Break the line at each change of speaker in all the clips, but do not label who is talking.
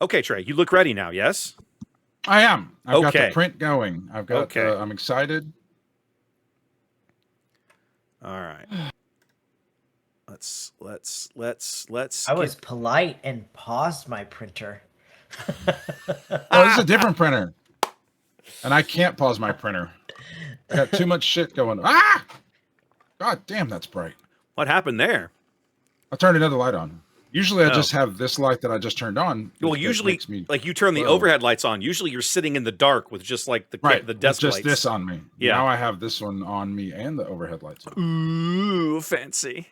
Okay, Trey, you look ready now, yes?
I am. I've got
Okay.
the print going. I've got.
Okay.
I'm excited.
All right. Let's
I was polite and paused my printer.
Oh, this is a different printer, and I can't pause my printer. I got too much shit going. Ah! God damn, that's bright.
What happened there?
I turned another light on. Usually, I
Oh.
just have this light that I just turned on.
Well,
that
usually,
makes me
like you turn the
glow.
overhead lights on. Usually, you're sitting in the dark with just like the
right,
the desk
just
lights.
this on me.
Yeah.
Now I have this one on me and the overhead lights on.
Ooh, fancy.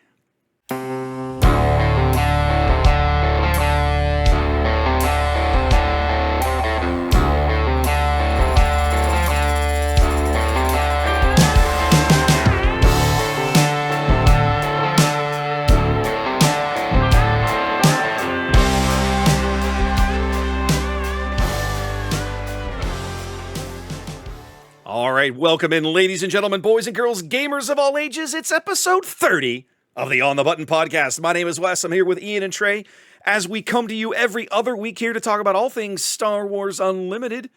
All right, welcome in, ladies and gentlemen, boys and girls, gamers of all ages. It's episode 30 of the On the Button podcast. My name is Wes. I'm here with Ian and Trey as we come to you every other week here to talk about all things Star Wars Unlimited.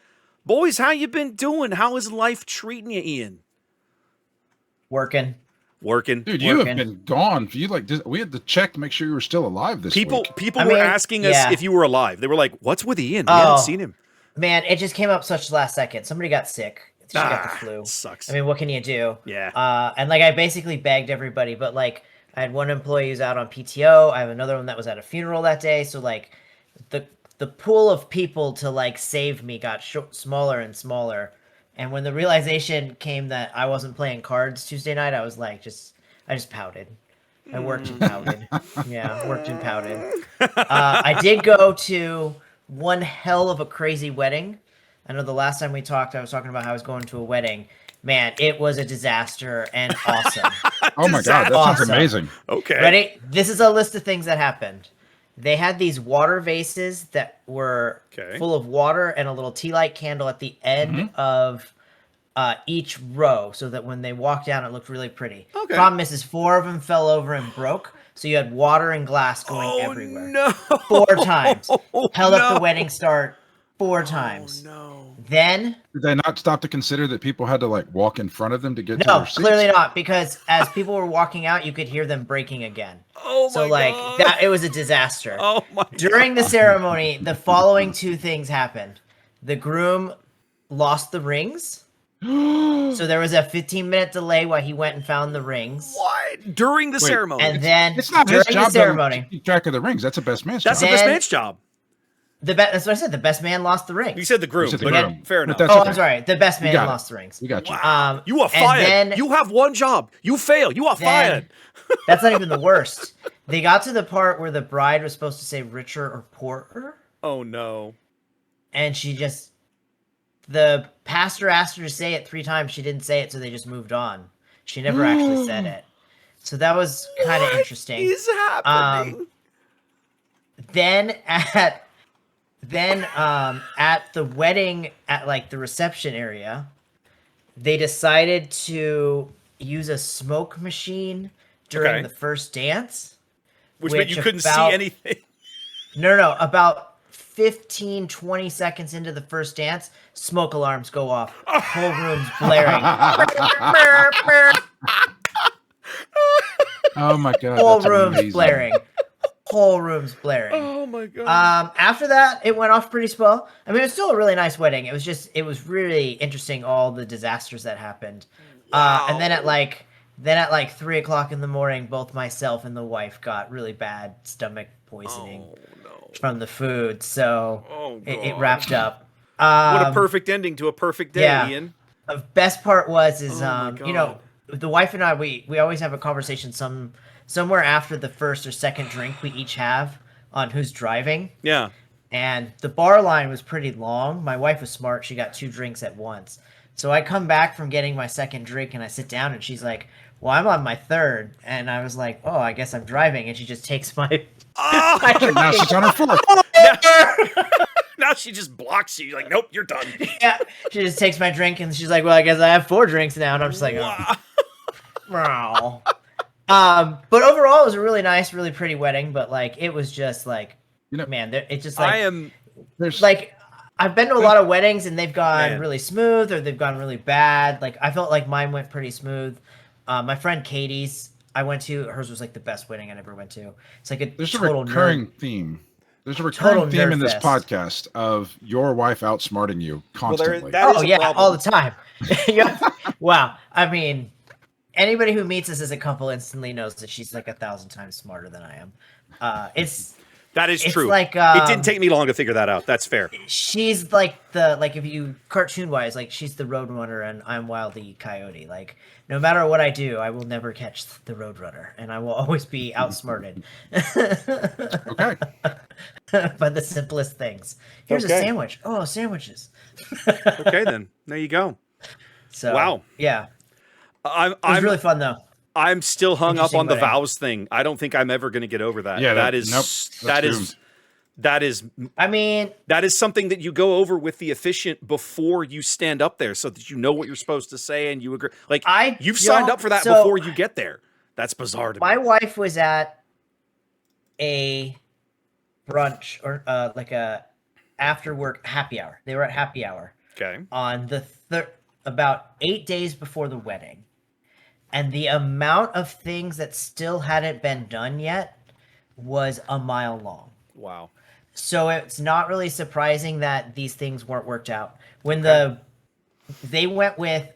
Boys, how you been doing? How is life treating you, Ian?
Working.
Dude, you have been gone. We had to check to make sure you were still alive this week.
People were asking us if you were alive. They were like, "What's with Ian? We haven't seen him."
Man, it just came up such last second. Somebody got sick. She got the flu.
Sucks.
I mean, what can you do?
Yeah.
And like I basically begged everybody, but like I had one employee who's out on PTO. I have another one that was at a funeral that day. So like the pool of people to like save me got smaller and smaller. And when the realization came that I wasn't playing cards Tuesday night, I was like, I just pouted. I worked and pouted. Yeah, worked and pouted. I did go to one hell of a crazy wedding. I know the last time we talked, I was talking about how I was going to a wedding. Man, it was a disaster and awesome.
Oh my God, that sounds amazing.
Okay.
Ready? This is a list of things that happened. They had these water vases that were full of water and a little tea light candle at the end of each row so that when they walked down, it looked really pretty.
Okay.
Problem is 4 of them fell over and broke. So you had water and glass going everywhere.
No.
4 times. Held up the wedding start 4 times.
Oh, no.
Then
did they not stop to consider that people had to like walk in front of them to get to
no,
their seats?
clearly not, because as people were walking out, you could hear them breaking again.
Oh
so
my
like
God.
that, it was a disaster.
Oh my
During the ceremony, the following 2 things happened. The groom lost the rings. So there was a 15-minute delay while he went and found the rings.
What? During the ceremony.
And then
it's not
during
his job
the ceremony,
to keep track of the rings. That's a best man's
That's
job.
the best man's job.
That's what I said. The best man lost the rings.
You said the groom.
You said the
but
groom.
Fair
But
enough.
Oh,
okay.
I'm sorry. The best man
got it.
lost the rings.
We got you.
You are fired.
Then,
you have one job. You fail. You are fired.
That's not even the worst. They got to the part where the bride was supposed to say richer or poorer.
Oh no.
And the pastor asked her to say it 3 times. She didn't say it, so they just moved on. She never actually said it. So that was kind of interesting.
What is happening?
Then at the wedding, at like the reception area, they decided to use a smoke machine during the first dance.
Which meant you couldn't see anything.
No. About 15, 20 seconds into the first dance, smoke alarms go off. Whole room's blaring.
Oh my God.
Whole
that's
room's
amazing.
blaring. Whole room's blaring.
Oh my God.
After that, it went off pretty well. I mean, it was still a really nice wedding. It was really interesting, all the disasters that happened.
Wow.
And then at like 3:00 in the morning, both myself and the wife got really bad stomach poisoning from the food. So it wrapped up.
What a perfect ending to a perfect day, Ian.
The best part was
God.
the wife and I, we always have a conversation somewhere after the first or second drink we each have on who's driving.
Yeah.
And the bar line was pretty long. My wife was smart. She got 2 drinks at once. So I come back from getting my second drink and I sit down and she's like, well, I'm on my 3rd. And I was like, oh, I guess I'm driving. And she just takes my...
Now she's on her 4th.
Now she just blocks you. You're like, nope, you're done.
Yeah. She just takes my drink and she's like, well, I guess I have 4 drinks now. And I'm just like, oh. But overall, it was a really nice, really pretty wedding. But like, it was just like, man, it's just like
There's
like I've been to a lot of weddings and they've gone
Man.
really smooth or they've gone really bad. Like I felt like mine went pretty smooth. My friend Katie's I went to, hers was like the best wedding I ever went to. It's like
there's a
total
recurring
nerd.
theme. There's a
Total
recurring theme
nerd
in this
fest.
podcast of your wife outsmarting you constantly.
that is
Oh
a
yeah,
problem.
all the time. Yeah. Wow. I mean, anybody who meets us as a couple instantly knows that she's like 1,000 times smarter than I am.
That is
it's
true.
like,
it didn't take me long to figure that out. That's fair.
She's like if you cartoon wise, like she's the Roadrunner and I'm Wild the Coyote. Like no matter what I do, I will never catch the Roadrunner, and I will always be outsmarted.
Okay.
By the simplest things. Here's a
Okay.
sandwich. Oh, sandwiches.
Okay, then there you go.
So
Wow.
yeah,
I'm
it was really fun though.
I'm still hung up
Interesting
on the
wedding.
vows thing. I don't think I'm ever going to get over that.
Yeah,
that is
nope,
that
that's
is that is
I mean,
that is something that you go over with the officiant before you stand up there, so that you know what you're supposed to say and you agree. Like you've signed up for that
so-
before you get there. That's bizarre to me.
my wife was at a brunch or like a after work happy hour. They were at happy hour
Okay.
on the about 8 days before the wedding. And the amount of things that still hadn't been done yet was a mile long.
Wow.
So it's not really surprising that these things weren't worked out. When they went with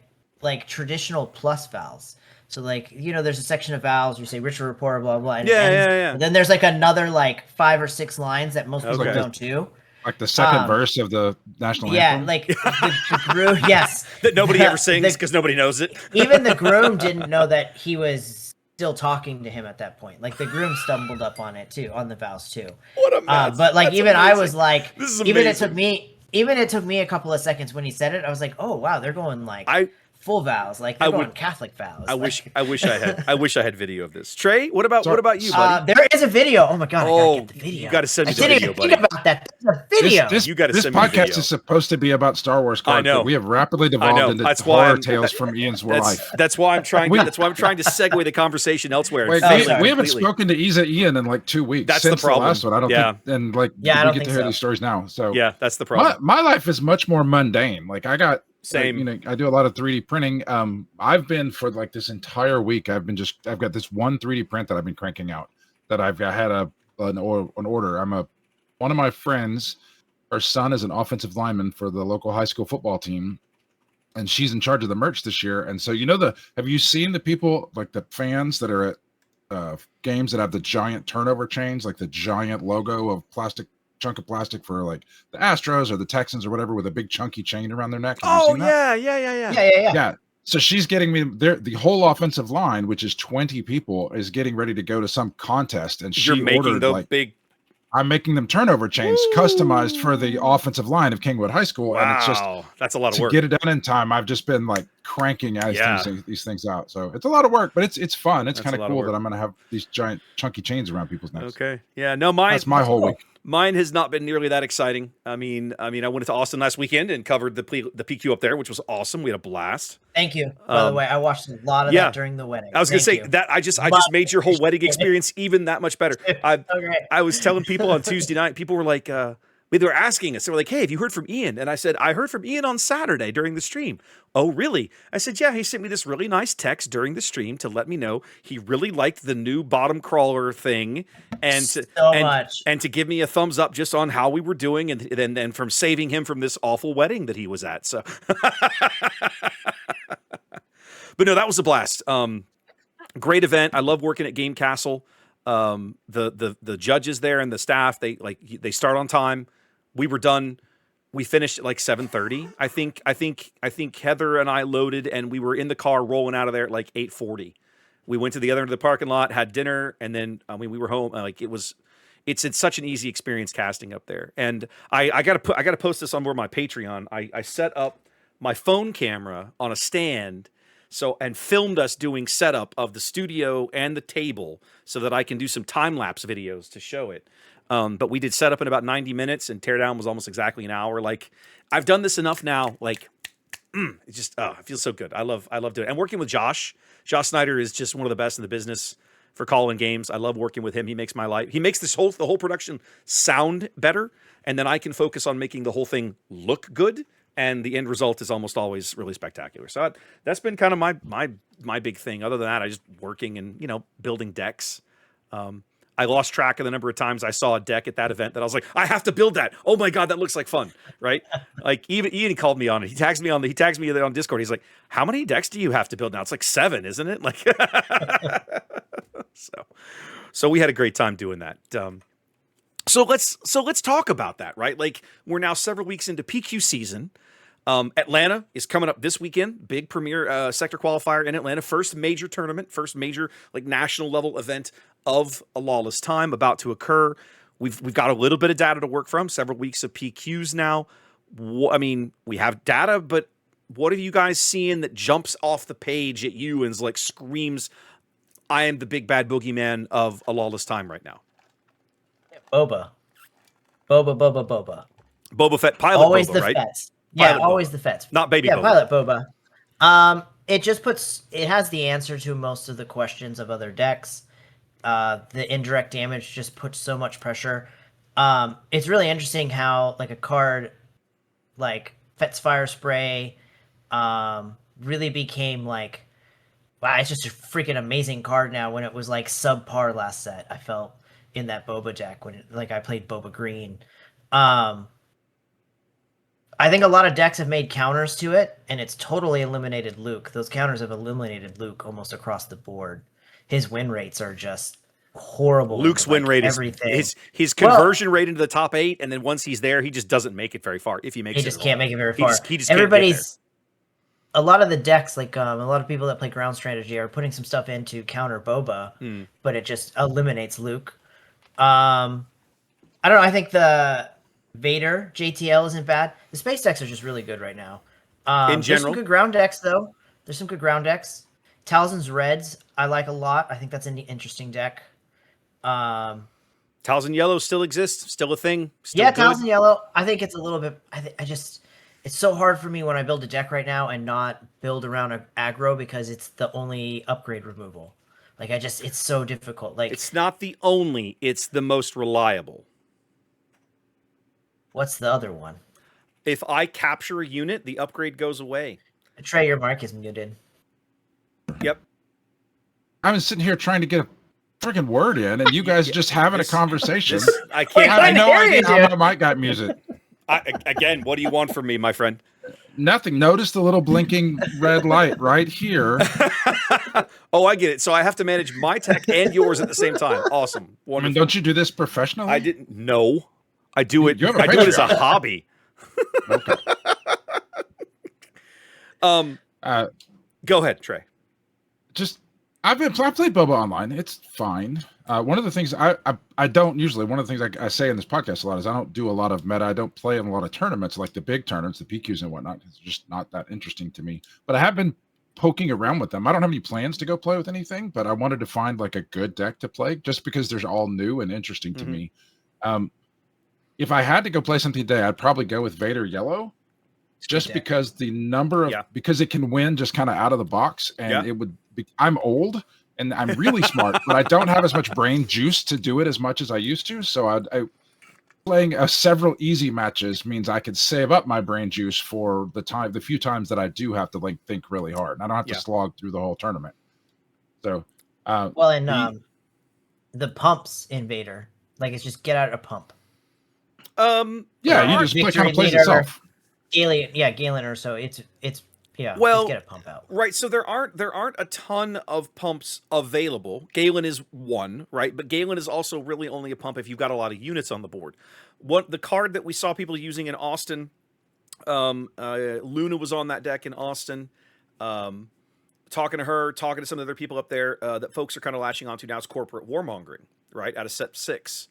like traditional plus vowels. So like, there's a section of vowels, you say Richard Reporter, blah, blah, and
Yeah.
and then there's like another like 5 or 6 lines that most people
Okay.
don't do.
Like the second verse of the national
Yeah,
anthem.
like the groom, yes.
That nobody ever sings
The-
because nobody knows it.
Even the groom didn't know that he was still talking to him at that point. Like the groom stumbled up on it too, on the vows too.
What a mess.
But like
That's
even I
amazing.
was like,
This is
even
amazing.
it took me a couple of seconds when he said it. I was like, oh wow, they're going like full vows, like they're going Catholic vows.
I
Like,
wish I had video of this. Trey, what about you, buddy?
there is a video. Oh my god, I gotta get the video.
You gotta send me
I
the
didn't
video,
even
buddy.
think about that. There's a video.
This
You gotta send me the
podcast
video.
is supposed to be about Star Wars cards.
I know.
But we have rapidly
I
devolved
know.
into
That's why
horror
I'm-
tales from Ian's life.
That's why I'm trying.
We-
That's why I'm trying to segue the conversation elsewhere.
Wait,
Oh,
we
sorry.
haven't
Completely.
spoken to Ian in like 2 weeks.
That's the
since
problem.
last one. I don't
Yeah.
think, and like
Yeah, I
we
don't
get to
think
hear
so.
these stories now. So
Yeah, that's the problem.
my life is much more mundane. Like I got
Same.
like, I do a lot of 3D printing. I've been for like this entire week. I've got this one 3D print that I've been cranking out. That I had an order. One of my friends. Her son is an offensive lineman for the local high school football team, and she's in charge of the merch this year. And so have you seen the people like the fans that are at games that have the giant turnover chains, like the giant logo of chunk of plastic for like the Astros or the Texans or whatever, with a big chunky chain around their neck? Have you
Oh
seen that?
yeah.
Yeah. So she's getting me there. The whole offensive line, which is 20 people, is getting ready to go to some contest, and
You're
she
making
ordered
the
like
big.
I'm making them turnover chains customized for the offensive line of Kingwood High School, and it's just
Wow, that's a lot of
to
work.
get it done in time. I've just been like cranking these things out. So it's a lot of work, but it's fun. It's
That's
kind
a
of
lot of
cool
work.
that I'm going to have these giant chunky chains around people's necks.
Okay. Yeah. No, mine.
That's my whole week.
Mine has not been nearly that exciting. I mean, I went to Austin last weekend and covered the PQ up there, which was awesome. We had a blast.
Thank you. By the way, I watched a lot of
yeah.
that during the wedding.
I was gonna say
Thank you.
that I just
Love
made your whole
it.
wedding experience even that much better.
Okay.
I was telling people on Tuesday night, people were like, they were asking us, they were like, hey, have you heard from Ian? And I said, I heard from Ian on Saturday during the stream. Oh, really? I said, yeah, he sent me this really nice text during the stream to let me know he really liked the new bottom crawler thing and to give me a thumbs up just on how we were doing and then from saving him from this awful wedding that he was at. So but no, that was a blast. Great event. I love working at Game Castle. The judges there and the staff, they start on time. We were done. We finished at like 7:30. I think Heather and I loaded and we were in the car rolling out of there at like 8:40. We went to the other end of the parking lot, had dinner, and then we were home. It's such an easy experience casting up there. And I gotta post this on my Patreon. I set up my phone camera on a stand and filmed us doing setup of the studio and the table so that I can do some time-lapse videos to show it. But we did setup in about 90 minutes and teardown was almost exactly an hour. Like, I've done this enough now. Like, it just, it feels so good. I love doing it. And working with Josh Snyder is just one of the best in the business for calling games. I love working with him. He makes my life, he makes the whole production sound better. and then I can focus on making the whole thing look good, and the end result is almost always really spectacular. So that's been kind of my big thing. Other than that, I just working and building decks. I lost track of the number of times I saw a deck at that event that I was like, I have to build that. Oh my god, that looks like fun, right? Like even Ian called me on it. He tags me on Discord. He's like, how many decks do you have to build now? It's like 7, isn't it? Like, so we had a great time doing that. So let's talk about that, right? Like we're now several weeks into PQ season. Atlanta is coming up this weekend. Big premier sector qualifier in Atlanta. First major tournament, first major like national level event of A Lawless Time about to occur. We've got a little bit of data to work from. Several weeks of PQs now. I mean, we have data, but what are you guys seeing that jumps off the page at you and is like screams, "I am the big bad boogeyman of A Lawless Time" right now?
Boba.
Boba Fett, pilot
always
Boba,
the
right?
Fets. Yeah,
Pilot
always
Boba.
the Fets.
Not baby
yeah,
Boba.
Pilot Boba. It has the answer to most of the questions of other decks. The indirect damage just puts so much pressure. It's really interesting how like a card like Fet's Fire Spray really became like, wow, it's just a freaking amazing card now when it was like subpar last set. I felt in that Boba deck when I played Boba Green. I think a lot of decks have made counters to it, and it's totally eliminated Luke. Those counters have eliminated Luke almost across the board. His win rates are just horrible.
Luke's win rate is his conversion rate into the top 8, and then once he's there, he just doesn't make it very far. If he makes it,
he just can't make it very far.
He just
Everybody's a lot of the decks, like a lot of people that play ground strategy, are putting some stuff into counter Boba, but it just eliminates Luke. I don't know. I think the Vader JTL isn't bad. The space decks are just really good right now.
In general,
there's some good ground decks though. There's some good ground decks. Talzin's Reds I like a lot. I think that's an interesting deck.
Talzin Yellow still exists, still a thing. Still
yeah,
good.
Talzin Yellow. I think it's a little bit. It's so hard for me when I build a deck right now and not build around an aggro because it's the only upgrade removal. Like it's so difficult. Like
it's not the only. It's the most reliable.
What's the other one?
If I capture a unit, the upgrade goes away.
Trey, your mic is muted.
Yep.
I'm sitting here trying to get a freaking word in, and you guys just having a conversation.
I can't.
I have no idea how my mic got muted.
Again, what do you want from me, my friend?
Nothing. Notice the little blinking red light right here.
Oh, I get it. So I have to manage my tech and yours at the same time. Awesome. Wonderful.
I mean, don't you do this professionally?
I didn't know. I do it.
You have a
I do it as a
Patreon.
hobby.
Okay.
Go ahead, Trey.
I played Boba online. It's fine. One of the things I don't usually, one of the things I say in this podcast a lot is I don't do a lot of meta. I don't play in a lot of tournaments like the big tournaments, the PQs and whatnot. It's just not that interesting to me. But I have been poking around with them. I don't have any plans to go play with anything, but I wanted to find like a good deck to play just because they're all new and interesting to me. If I had to go play something today, I'd probably go with Vader Yellow. Just because the number of because it can win just kind of out of the box, and it would be, I'm old and I'm really smart, but I don't have as much brain juice to do it as much as I used to. So I playing several easy matches means I could save up my brain juice for the few times that I do have to like think really hard. And I don't have to slog through the whole tournament. So
the pumps in Vader, like it's just get out a pump.
You just play kind of plays itself.
Galen or so. It's
well,
just get a pump out.
Right. So there aren't a ton of pumps available. Galen is one, right? But Galen is also really only a pump if you've got a lot of units on the board. The card that we saw people using in Austin, Luna was on that deck in Austin. Talking to her, talking to some of the other people up there that folks are kind of latching onto now is Corporate Warmongering, right? Out of set 6,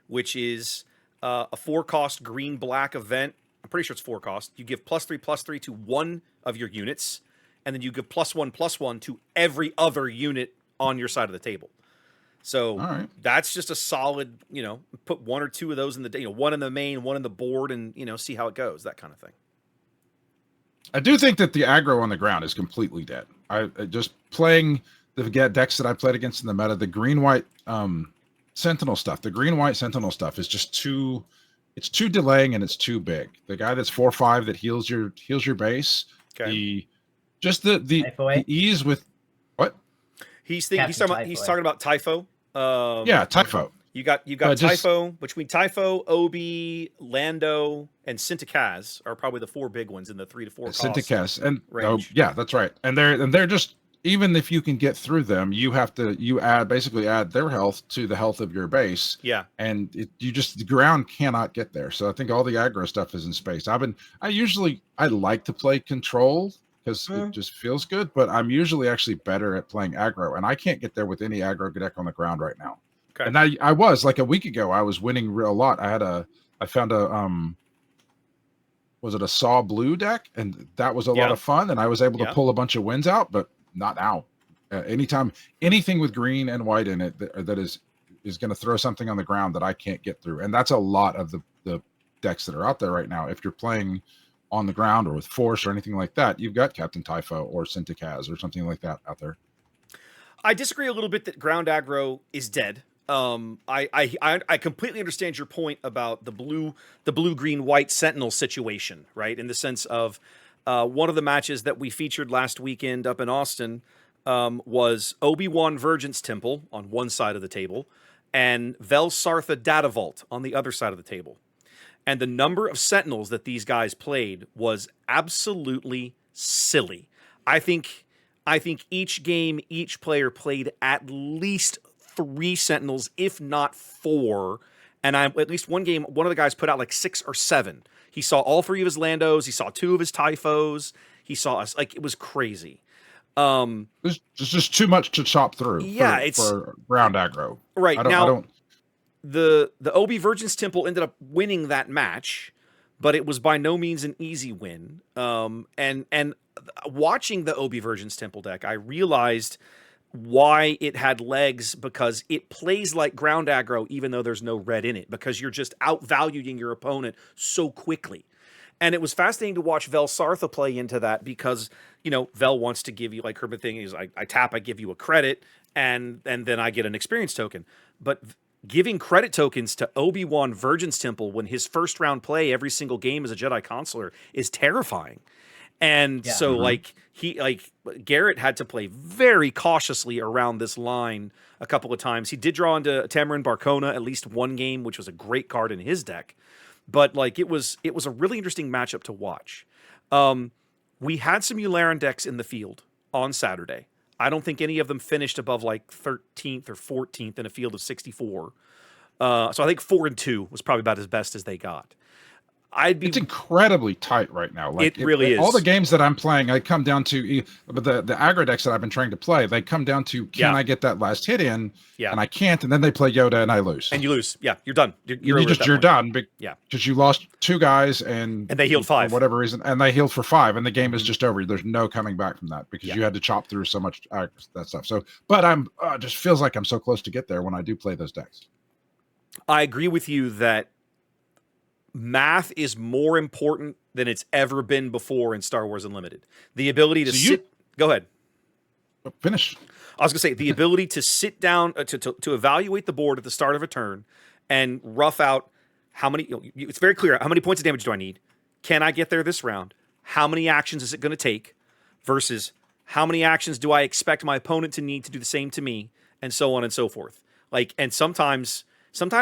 which is a 4-cost green-black event. I'm pretty sure it's 4 cost. You give +3/+3 to one of your units, and then you give +1/+1 to every other unit on your side of the table. So that's just a solid, put 1 or 2 of those in the, one in the main, 1 in the board, and, see how it goes, that kind of thing.
I do think that the aggro on the ground is completely dead. I just playing the decks that I played against in the meta, the green-white Sentinel stuff. The green-white Sentinel stuff is just too it's too delaying and it's too big. The guy that's 4/5 that heals your base.
Okay.
The ease with what
he's talking about Typho.
Yeah, Typho.
You got Typho. Between Typho, Obi, Lando, and Sintakaz are probably the 4 big ones in the 3 to 4 cost
Sintakaz and
range.
yeah, that's right. And they're just, even if you can get through them, you basically add their health to the health of your base.
Yeah.
And the ground cannot get there. So I think all the aggro stuff is in space. I like to play control because it just feels good, but I'm usually actually better at playing aggro, and I can't get there with any aggro deck on the ground right now.
Okay.
And I was like a week ago, I was winning a lot. I found was it a Saw Blue deck? And that was a lot of fun. And I was able to pull a bunch of wins out, but not now. Anything with green and white in it that is going to throw something on the ground that I can't get through. And that's a lot of the decks that are out there right now. If you're playing on the ground or with Force or anything like that, you've got Captain Typho or Sintakaz or something like that out there.
I disagree a little bit that ground aggro is dead. I completely understand your point about the blue, green, white Sentinel situation, right? In the sense of one of the matches that we featured last weekend up in Austin was Obi-Wan Virgins Temple on one side of the table and Vel Sartha Data Vault on the other side of the table. And the number of Sentinels that these guys played was absolutely silly. I think each game, each player played at least 3 Sentinels, if not 4. And at least one game, one of the guys put out like 6 or 7. He saw all 3 of his Landos. He saw 2 of his Typhos. He saw us. Like, it was crazy.
There's just too much to chop through.
Yeah,
for ground aggro.
Right. The Obi Virgin's Temple ended up winning that match, but it was by no means an easy win. And watching the Obi Virgin's Temple deck, I realized why it had legs, because it plays like ground aggro even though there's no red in it, because you're just outvaluing your opponent so quickly. And it was fascinating to watch Vel Sartha play into that because, Vel wants to give you, like her thing is, I tap, I give you a credit, and then I get an experience token. But giving credit tokens to Obi-Wan Virgin's Temple when his first round play every single game as a Jedi Consular is terrifying. And Garrett had to play very cautiously around this line a couple of times. He did draw into Tamarin Barcona at least one game, which was a great card in his deck. But it was a really interesting matchup to watch. We had some Yularen decks in the field on Saturday. I don't think any of them finished above like 13th or 14th in a field of 64. So I think 4-2 was probably about as best as they got. It's
incredibly tight right now.
It really is.
All the games that I'm playing, I come down to, but the aggro decks that I've been trying to play, they come down to, can I get that last hit in?
Yeah.
And I can't, and then they play Yoda and I lose.
And you lose. Yeah, you're done. You're
done.
Yeah.
Because you lost 2 guys and
they healed 5
for whatever reason, and they healed for 5, and the game is just over. There's no coming back from that because you had to chop through so much that stuff. So, but I'm just feels like I'm so close to get there when I do play those decks.
I agree with you that math is more important than it's ever been before in Star Wars Unlimited. The ability to go ahead.
Finish.
I was going to say the ability to sit down to evaluate the board at the start of a turn and rough out how many. It's very clear. How many points of damage do I need? Can I get there this round? How many actions is it going to take? Versus how many actions do I expect my opponent to need to do the same to me, and so on and so forth. And sometimes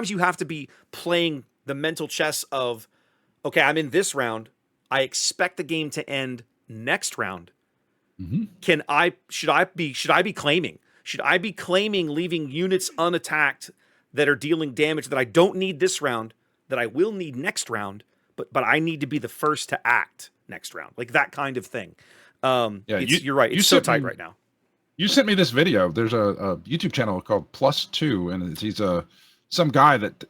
you have to be playing the mental chess of, okay, I'm in this round. I expect the game to end next round.
Mm-hmm.
Should I be claiming? Should I be claiming leaving units unattacked that are dealing damage that I don't need this round, that I will need next round, but I need to be the first to act next round? Like that kind of thing. You're right. It's so tight right now.
You sent me this video. There's a YouTube channel called +2, and he's some guy that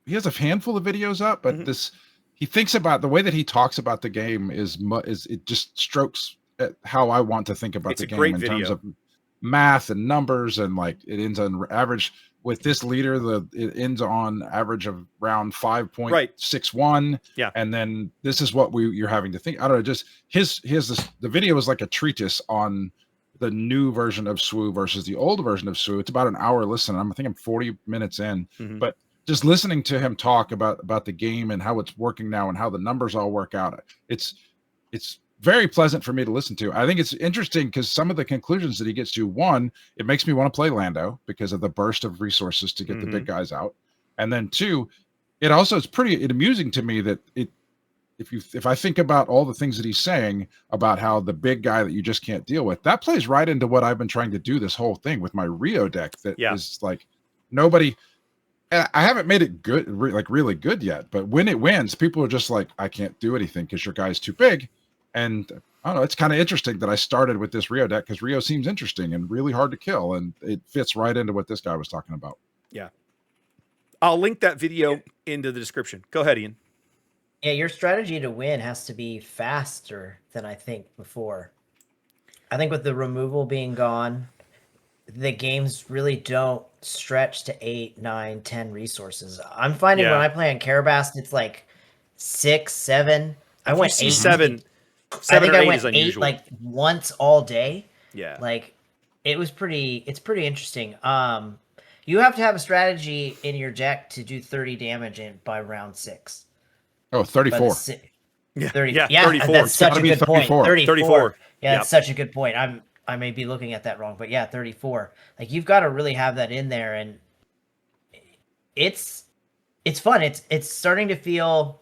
he has a handful of videos up, but he thinks about the way that he talks about the game is it just strokes at how I want to think about the game in terms of math and numbers, and like it ends on average with this leader. It ends on average of around 5.61.
Yeah,
and then this is what you're having to think. I don't know. Just the video is like a treatise on the new version of SWU versus the old version of SWU. It's about an hour listen. I think I'm 40 minutes in, but just listening to him talk about the game and how it's working now and how the numbers all work out, it's very pleasant for me to listen to. I think it's interesting because some of the conclusions that he gets to, one, it makes me want to play Lando because of the burst of resources to get the big guys out. And then two, it also is pretty amusing to me that if I think about all the things that he's saying about how the big guy that you just can't deal with, that plays right into what I've been trying to do this whole thing with my Rio deck. That is like nobody. I haven't made it good, like really good yet. But when it wins, people are just like, I can't do anything because your guy's too big. And I don't know. It's kind of interesting that I started with this Rio deck because Rio seems interesting and really hard to kill, and it fits right into what this guy was talking about.
Yeah, I'll link that video into the description. Go ahead, Ian.
Yeah, your strategy to win has to be faster than I think before. I think with the removal being gone, the games really don't stretch to 8, 9, 10 resources. I'm finding when I play on Carabast, it's like 6, 7. I went 8.
7.
I think I went
is
8
unusual.
like once all day.
Yeah.
Like it's pretty interesting. You have to have a strategy in your deck to do 30 damage by round 6.
Oh, 34.
Yeah,
30,
yeah, 34.
That's such a good point. 34. Yeah, that's such a good point. I may be looking at that wrong, but yeah, 34. Like you've got to really have that in there, and it's fun. It's starting to feel.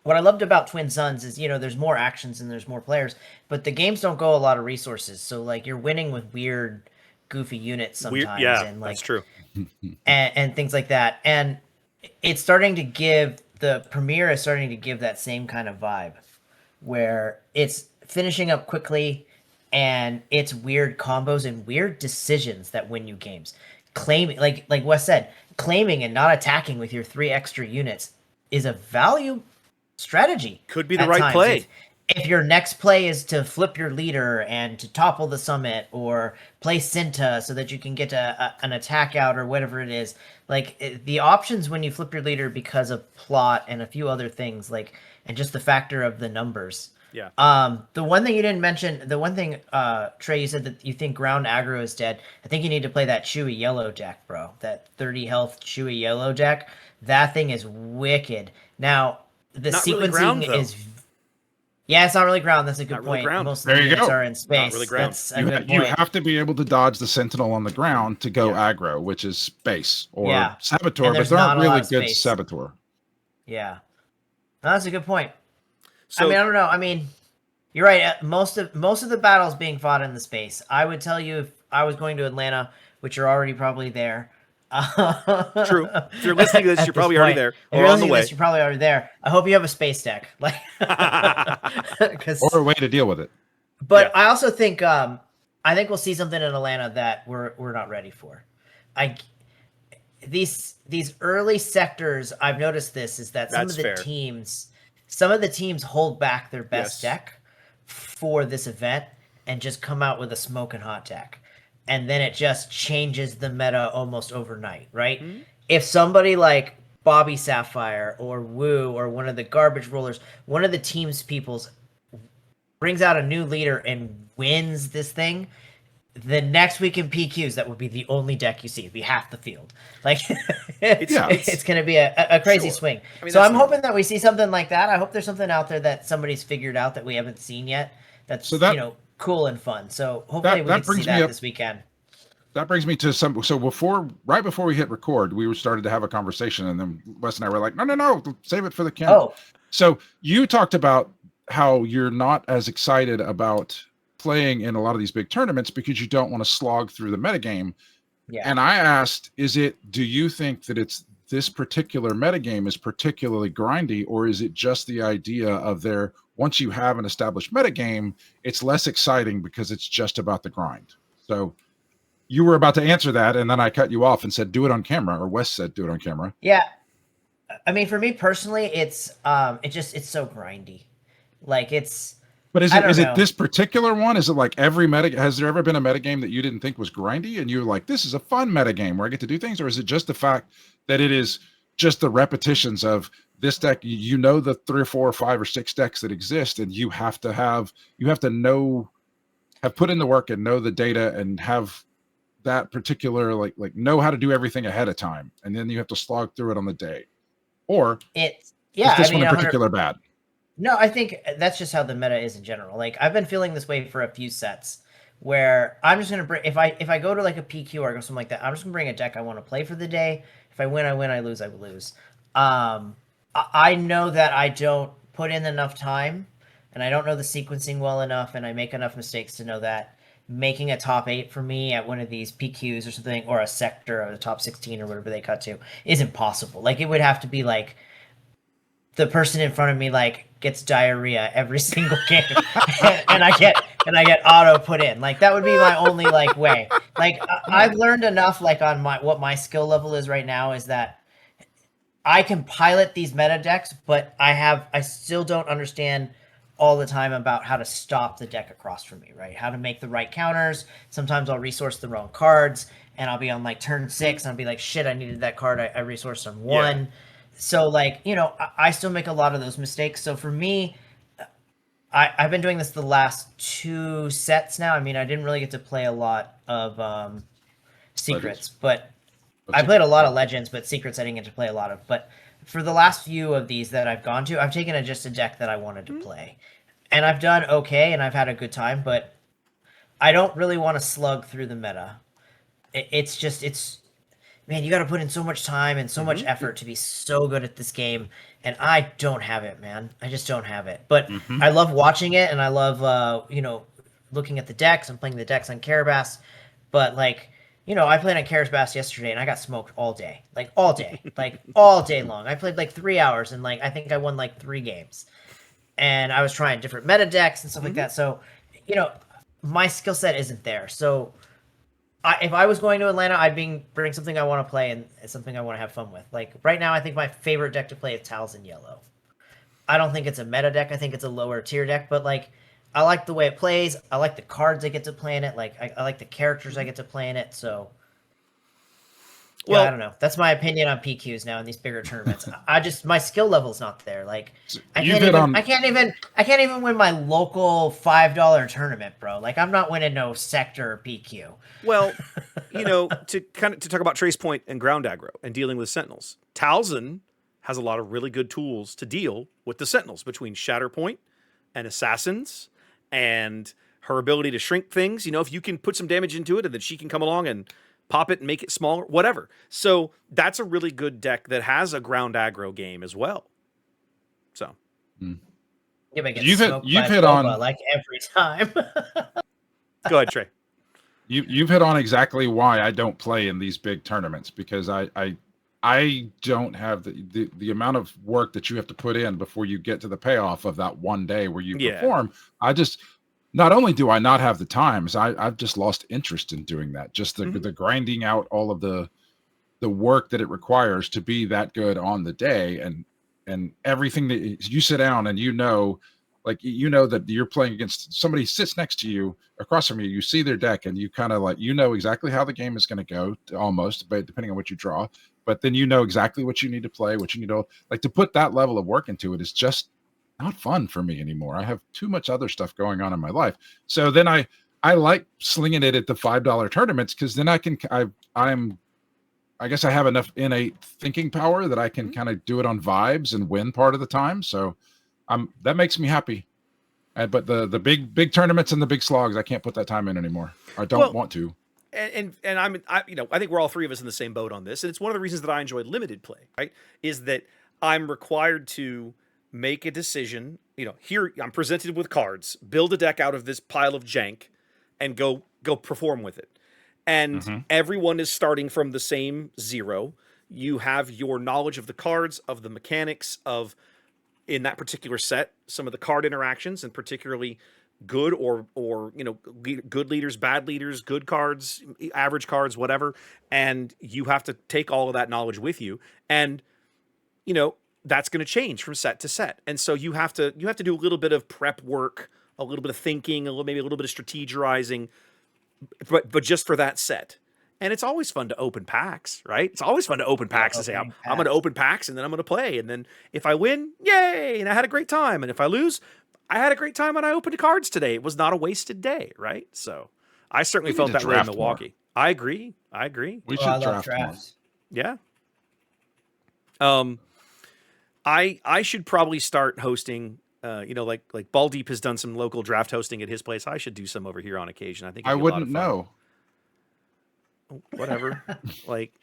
What I loved about Twin Suns is, there's more actions and there's more players, but the games don't go a lot of resources. So like you're winning with weird, goofy units sometimes, and like
that's true,
and things like that. And it's starting to give the Premiere is starting to give that same kind of vibe, where it's finishing up quickly, and it's weird combos and weird decisions that win you games. Claiming, like Wes said, claiming and not attacking with your 3 extra units is a value strategy.
Could be the right play.
If your next play is to flip your leader and to topple the summit or play Cinta so that you can get an attack out or whatever it is, like the options when you flip your leader because of plot and a few other things, like, and just the factor of the numbers.
Yeah.
The one thing you didn't mention, Trey, you said that you think ground aggro is dead. I think you need to play that Chewy yellow deck, bro. That 30 health Chewy yellow deck. That thing is wicked. Now, the
not
sequencing
really ground,
is. Yeah, it's not really ground. That's a good
really
point.
ground.
Most of the units are in space.
Not really ground.
That's a good
You
point.
have to be able to dodge the Sentinel on the ground to go aggro, which is space or Saboteur,
And
but
there's
there
not
aren't
a
really
lot of
good
space.
Saboteur.
Yeah, no, that's a good point.
So,
I don't know. You're right. Most of the battles being fought in the space. I would tell you if I was going to Atlanta, which you're already probably there.
True. If you're listening to this, you're probably already there or on the way.
You're probably already there. I hope you have a space deck, like,
Or a way to deal with it.
But I also think I think we'll see something in Atlanta that we're not ready for. These early sectors, I've noticed this is that some of the teams hold back their best deck for this event and just come out with a smoking hot deck. And then it just changes the meta almost overnight, right? Mm-hmm. If somebody like Bobby Sapphire or Wu or one of the garbage rollers, one of the team's peoples brings out a new leader and wins this thing, the next week in PQs, that would be the only deck you see. It'd be half the field. Like, it's going to be a crazy swing. So I'm hoping that we see something like that. I hope there's something out there that somebody's figured out that we haven't seen yet. That's cool and fun. So hopefully we can see that this weekend.
That brings me to right before we hit record, we started to have a conversation, and then Wes and I were like, no, save it for the camera.
Oh.
So you talked about how you're not as excited about playing in a lot of these big tournaments because you don't want to slog through the metagame. Yeah. And I asked, do you think that it's this particular metagame is particularly grindy, or is it just the idea of once you have an established metagame, it's less exciting because it's just about the grind? So you were about to answer that, and then I cut you off and said, do it on camera, or Wes said, do it on camera.
Yeah. For me personally, it's so grindy. Like
But is it this particular one? Is it like every has there ever been a metagame that you didn't think was grindy and you were like, this is a fun metagame where I get to do things? Or is it just the fact that it is just the repetitions of this deck, the 3 or 4 or 5 or 6 decks that exist, and you have to put in the work and know the data and have that particular like know how to do everything ahead of time, and then you have to slog through it on the day, or
It's
is
yeah, I
this
mean,
one in
100.
particular bad?
No, I think that's just how the meta is in general. Like I've been feeling this way for a few sets where I'm just gonna bring if I go to like a PQ or something like that, I'm just gonna bring a deck I want to play for the day. If I win, I win. I lose, I lose. I know that I don't put in enough time, and I don't know the sequencing well enough, and I make enough mistakes to know that making a top 8 for me at one of these PQs or something, or a sector or the top 16 or whatever they cut to, is impossible. Like it would have to be like the person in front of me like gets diarrhea every single game and I get auto put in. Like that would be my only like way. Like I've learned enough like on my what my skill level is right now is that I can pilot these meta decks, but I still don't understand all the time about how to stop the deck across from me, right? How to make the right counters. Sometimes I'll resource the wrong cards and I'll be on like turn 6 and I'll be like, shit, I needed that card. I resourced on 1.
Yeah.
So like, I still make a lot of those mistakes. So for me, I've been doing this the last 2 sets now. I mean, I didn't really get to play a lot of Secrets, but I played a lot of Legends, but Secrets I didn't get to play a lot of. But for the last few of these that I've gone to, I've taken just a deck that I wanted to play. And I've done okay, and I've had a good time, but I don't really want to slug through the meta. It's man, you got to put in so much time and so much effort to be so good at this game, and I don't have it, man. I just don't have it. But I love watching it, and I love looking at the decks. I'm playing the decks on Carabas, but like I played on Carabas yesterday, and I got smoked all day, like all day long. I played like 3 hours, and like I think I won like 3 games, and I was trying different meta decks and stuff like that. So my skill set isn't there. So if I was going to Atlanta, I'd bring something I want to play and something I want to have fun with. Like right now, I think my favorite deck to play is Tal's in Yellow. I don't think it's a meta deck. I think it's a lower tier deck, but like I like the way it plays. I like the cards I get to play in it. Like I like the characters I get to play in it. So yeah, I don't know. That's my opinion on PQs now in these bigger tournaments. My skill level's not there. Like I can't even win my local $5 tournament, bro. Like I'm not winning no sector PQ.
Well, to talk about Trace Point and ground aggro and dealing with Sentinels, Talzin has a lot of really good tools to deal with the Sentinels between Shatterpoint and Assassins and her ability to shrink things. If you can put some damage into it and then she can come along and pop it and make it smaller, whatever. So that's a really good deck that has a ground aggro game as well. So
you've hit on
like every time.
Go ahead, Trey.
You've hit on exactly why I don't play in these big tournaments, because I don't have the amount of work that you have to put in before you get to the payoff of that one day where you perform. Not only do I not have the times, I've just lost interest in doing that. Just the grinding out all of the work that it requires to be that good on the day, and everything that you sit down and like that you're playing against somebody sits next to you across from you. You see their deck, and you kind of like exactly how the game is going to go, almost, but depending on what you draw. But then exactly what you need to play, what you need to put that level of work into it is just not fun for me anymore. I have too much other stuff going on in my life. So then I like slinging it at the $5 tournaments, because then I guess I have enough innate thinking power that I can kind of do it on vibes and win part of the time. So that makes me happy. But the big tournaments and the big slogs, I can't put that time in anymore. I don't want to.
And I think we're all three of us in the same boat on this, and it's one of the reasons that I enjoy limited play. Right, is that I'm required to make a decision. Here I'm presented with cards, build a deck out of this pile of jank, and go perform with it. And everyone is starting from the same 0. You have your knowledge of the cards, of the mechanics, of in that particular set, some of the card interactions, and particularly good or good leaders, bad leaders, good cards, average cards, whatever. And you have to take all of that knowledge with you. And that's going to change from set to set. And so you have to do a little bit of prep work, a little bit of thinking, maybe a little bit of strategizing, but just for that set. And it's always fun to open packs, right? It's always fun to open packs and say, I'm going to open packs and then I'm going to play. And then if I win, yay, and I had a great time. And if I lose, I had a great time when I opened cards today. It was not a wasted day, right? So I certainly felt that way in Milwaukee. I agree.
We
Oh, I
should
love
draft more.
drafts.
Yeah. I should probably start hosting. Like Ball Deep has done some local draft hosting at his place. I should do some over here on occasion. I think
I
it'd be a lot of
wouldn't
fun.
know.
Whatever. Like,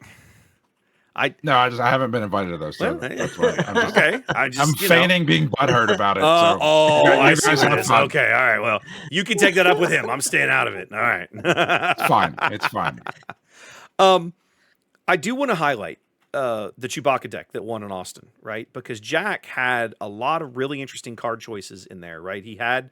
No, I haven't been invited to those. So
well,
that's why
okay.
I'm feigning being butthurt about it. So
I see
guys
what
have
it is.
fun.
Okay, all right. Well, you can take that up with him. I'm staying out of it. All right.
It's fine. It's fine.
I do want to highlight the Chewbacca deck that won in Austin, right? Because Jack had a lot of really interesting card choices in there, right? He had.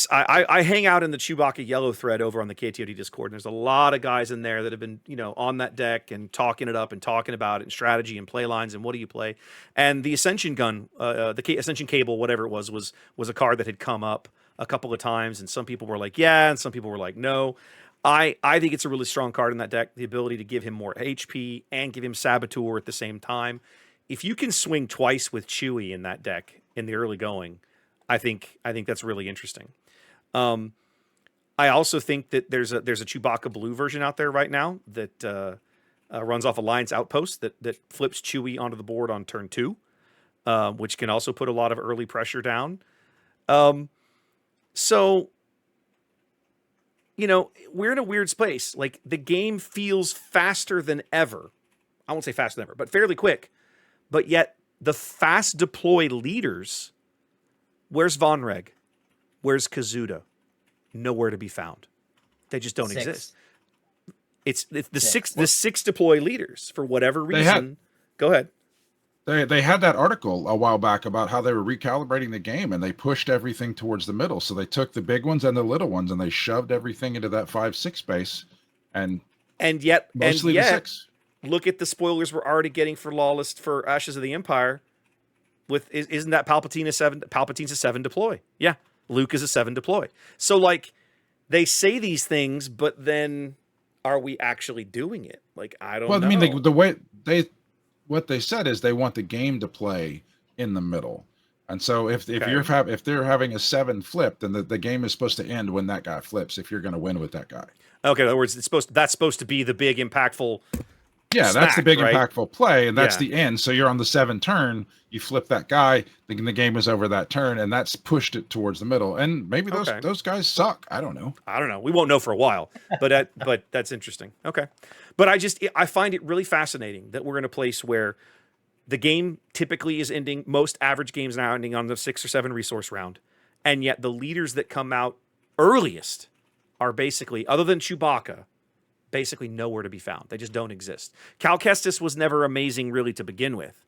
I hang out in the Chewbacca yellow thread over on the KTOD Discord, and there's a lot of guys in there that have been, on that deck and talking it up and talking about it and strategy and play lines and what do you play. And the Ascension gun, Ascension cable, whatever it was a card that had come up a couple of times, and some people were like, yeah, and some people were like, no. I think it's a really strong card in that deck, the ability to give him more HP and give him Saboteur at the same time. If you can swing twice with Chewie in that deck in the early going, I think that's really interesting. I also think that there's a Chewbacca blue version out there right now that runs off Alliance Outpost that flips Chewie onto the board on turn 2, which can also put a lot of early pressure down. So we're in a weird space. Like, the game feels faster than ever. I won't say faster than ever, but fairly quick. But yet the fast deploy leaders, where's Von Reg? Where's Kazuda? Nowhere to be found. They just don't exist. It's the six deploy leaders for whatever reason. Go ahead.
They had that article a while back about how they were recalibrating the game, and they pushed everything towards the middle. So they took the big ones and the little ones, and they shoved everything into that 5-6 space, and
yet
mostly the 6.
Look at the spoilers we're already getting for Lawless for Ashes of the Empire. Isn't that Palpatine a 7? Palpatine's a 7 deploy. Yeah, Luke is a 7 deploy. So, like, they say these things, but then are we actually doing it? Like, I don't know.
Well, I mean, the way what they said is they want the game to play in the middle. And so if they're having a 7 flip, then the game is supposed to end when that guy flips if you're going to win with that guy.
Okay, in other words, that's supposed to be the big impactful
Yeah, that's the big
right?
impactful play, and that's the end. So you're on the 7 turn, you flip that guy, thinking the game is over that turn, and that's pushed it towards the middle. And maybe those guys suck. I don't know.
We won't know for a while, but that's interesting. Okay, but I find it really fascinating that we're in a place where the game typically is ending. Most average games now ending on the 6 or 7 resource round, and yet the leaders that come out earliest are basically, other than Chewbacca, basically nowhere to be found. They just don't exist. Cal Kestis was never amazing really to begin with,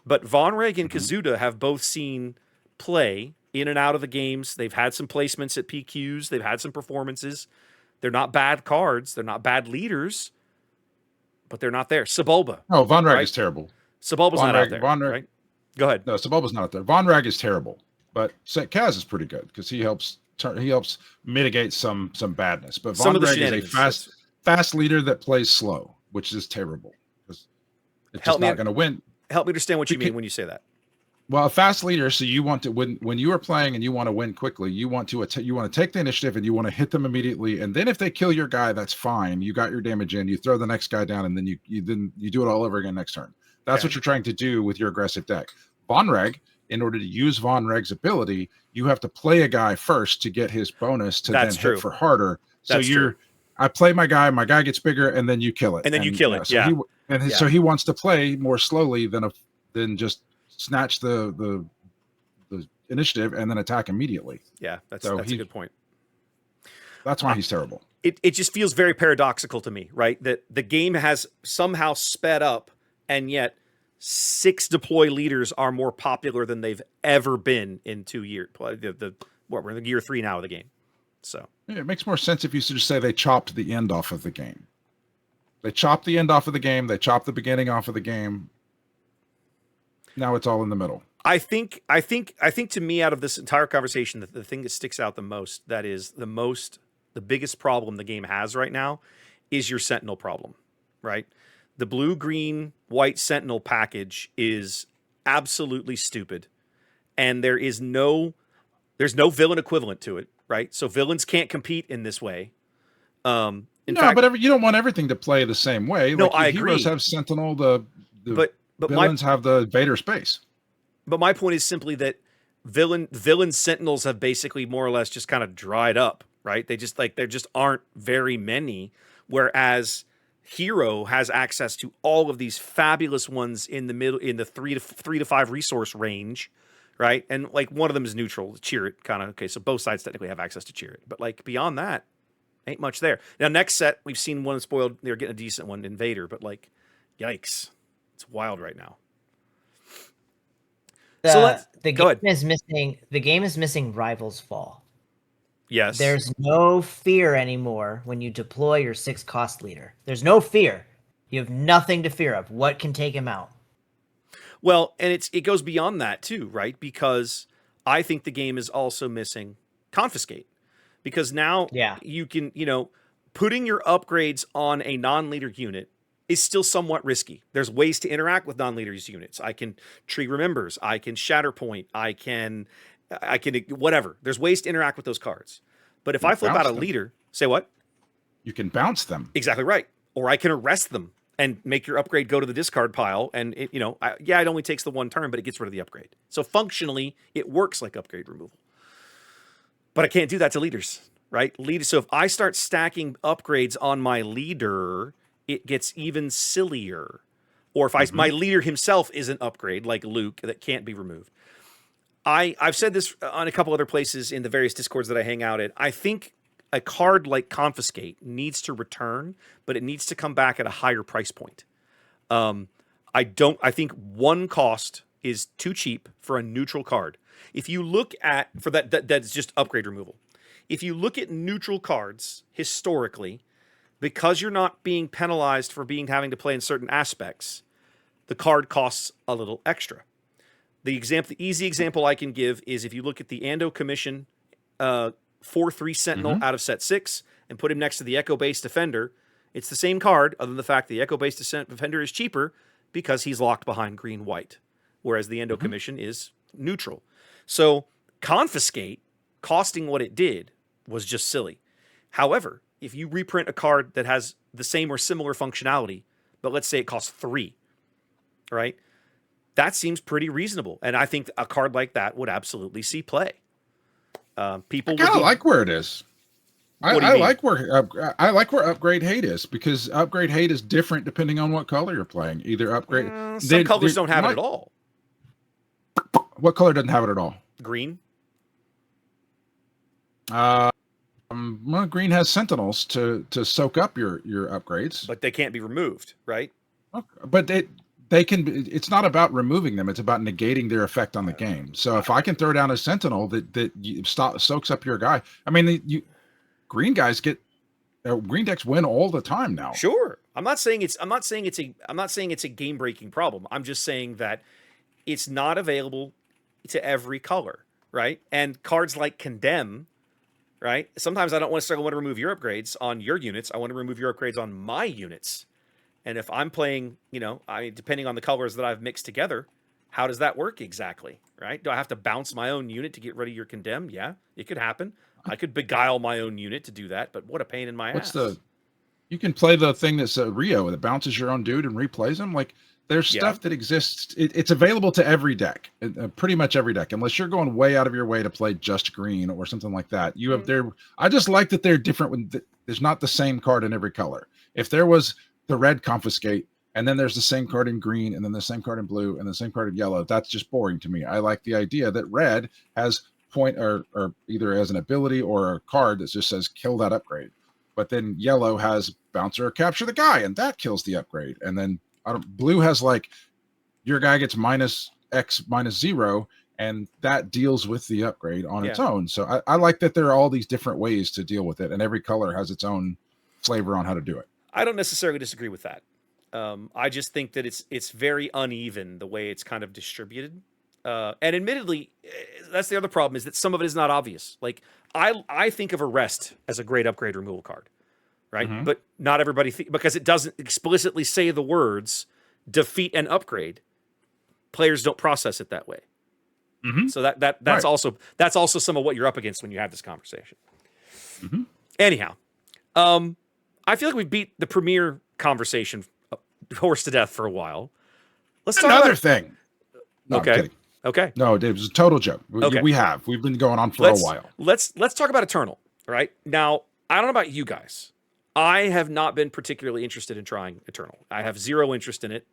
but Von Reg and Kazuda have both seen play in and out of the games. They've had some placements at PQs. They've had some performances. They're not bad cards. They're not bad leaders, but they're not there. Sebulba.
Oh, Von Reg is terrible.
Sebulba's not out there. Right? Go ahead.
No, Sebulba's not out there. Von Reg is terrible, but Kaz is pretty good because he helps mitigate some badness. But Von Reg is a fast leader that plays slow, which is terrible because it's just not going to win.
Help me understand what you mean when you say that.
Well, a fast leader, so you want to when you are playing and you want to win quickly, you want to take the initiative and you want to hit them immediately, and then if they kill your guy, that's fine. You got your damage in, you throw the next guy down, and then you do it all over again next turn. That's what you're trying to do with your aggressive deck. Von Reg, in order to use Von Reg's ability, you have to play a guy first to get his bonus to hit for harder. So I play my guy gets bigger, and then you kill it.
And then you kill it,
So he wants to play more slowly than just snatch the initiative and then attack immediately.
Yeah, that's a good point.
That's why he's terrible.
It just feels very paradoxical to me, right? That the game has somehow sped up, and yet 6 deploy leaders are more popular than they've ever been in 2 years. We're in year 3 now of the game. So
it makes more sense if you just say they chopped the end off of the game. They chopped the end off of the game. They chopped the beginning off of the game. Now it's all in the middle.
I think to me, out of this entire conversation, the thing that sticks out the most, that is the biggest problem the game has right now, is your Sentinel problem, right? The blue, green, white Sentinel package is absolutely stupid, and there's no villain equivalent to it, right? So villains can't compete in this way. In
No,
fact,
but you don't want everything to play the same way.
No,
Like
I
heroes
agree.
have Sentinel, the
but
villains have the Vader space.
my point is simply that villain sentinels have basically more or less just kind of dried up, right? They just there just aren't very many, whereas hero has access to all of these fabulous ones in the middle, in the 3 to 5 resource range, right? And like one of them is neutral, cheer it kind of. Okay, so both sides technically have access to cheer it, but like beyond that, ain't much there. Now next set we've seen one spoiled. They're getting a decent one, Invader, but like, yikes, it's wild right now. So let's
The
go
game
ahead.
is missing. The game is missing Rivals Fall.
Yes.
There's no fear anymore when you deploy your 6 cost leader. There's no fear. You have nothing to fear of. What can take him out?
Well, and it goes beyond that too, right? Because I think the game is also missing confiscate. Because now
Yeah.
you can, putting your upgrades on a non-leader unit is still somewhat risky. There's ways to interact with non-leaders units. I can tree remembers, I can shatterpoint, I can whatever. There's ways to interact with those cards. But if I flip out a leader, say what?
You can bounce them.
Exactly right. Or I can arrest them and make your upgrade go to the discard pile. And it only takes the 1 turn, but it gets rid of the upgrade. So functionally, it works like upgrade removal. But I can't do that to leaders, right? So if I start stacking upgrades on my leader, it gets even sillier. Or if my leader himself is an upgrade, like Luke, that can't be removed. I've said this on a couple other places in the various Discords that I hang out at. I think a card like Confiscate needs to return, but it needs to come back at a higher price point. I think 1 cost is too cheap for a neutral card. If you look at, for that's just upgrade removal. If you look at neutral cards historically, because you're not being penalized for having to play in certain aspects, the card costs a little extra. The easy example I can give is if you look at the Ando Commission 4/3 Sentinel out of set 6 and put him next to the Echo Base Defender, it's the same card, other than the fact the Echo Base Defender is cheaper because he's locked behind green-white, whereas the Ando Commission is neutral. So Confiscate, costing what it did, was just silly. However, if you reprint a card that has the same or similar functionality, but let's say it costs 3, right? That seems pretty reasonable, and I think a card like that would absolutely see play. People
I kind of like where it is. I like where upgrade hate is, because upgrade hate is different depending on what color you're playing. Either upgrade.
Some colors don't have it at all.
What color doesn't have it at all?
Green.
Well, green has sentinels to soak up your upgrades,
but they can't be removed, right?
But they can. It's not about removing them; it's about negating their effect on the game. So if I can throw down a sentinel that soaks up your guy, I mean, green guys get green decks win all the time now.
Sure, I'm not saying it's a game breaking problem. I'm just saying that it's not available to every color, right? And cards like Condemn, right? Sometimes I don't want to remove your upgrades on your units. I want to remove your upgrades on my units. And if I'm playing, depending on the colors that I've mixed together, how does that work exactly, right? Do I have to bounce my own unit to get rid of your Condemn? Yeah, it could happen. I could beguile my own unit to do that, but what a pain in my ass.
You can play the thing that's Rio that bounces your own dude and replays him. Like, there's stuff that exists. It's available to every deck, pretty much every deck, unless you're going way out of your way to play just green or something like that. You have I just like that they're different when there's not the same card in every color. If there was the red Confiscate, and then there's the same card in green, and then the same card in blue, and the same card in yellow, that's just boring to me. I like the idea that red has point or either as an ability or a card that just says kill that upgrade. But then yellow has bouncer or capture the guy, and that kills the upgrade. And then blue has like your guy gets minus X minus 0, and that deals with the upgrade on its own. So I like that there are all these different ways to deal with it, and every color has its own flavor on how to do it.
I don't necessarily disagree with that. I just think that it's very uneven the way it's kind of distributed. And admittedly, that's the other problem, is that some of it is not obvious. Like I think of Arrest as a great upgrade removal card, right? Mm-hmm. But not everybody because it doesn't explicitly say the words defeat and upgrade. Players don't process it that way. Mm-hmm. So that's also some of what you're up against when you have this conversation. Mm-hmm. Anyhow, I feel like we've beat the Premier conversation horse to death for a while. Let's talk
Another
about
thing. No,
Okay.
I'm kidding.
Okay.
No, it was a total joke.
Okay.
We've been going on for a while.
Let's talk about Eternal. All right. Now, I don't know about you guys. I have not been particularly interested in trying Eternal. I have zero interest in it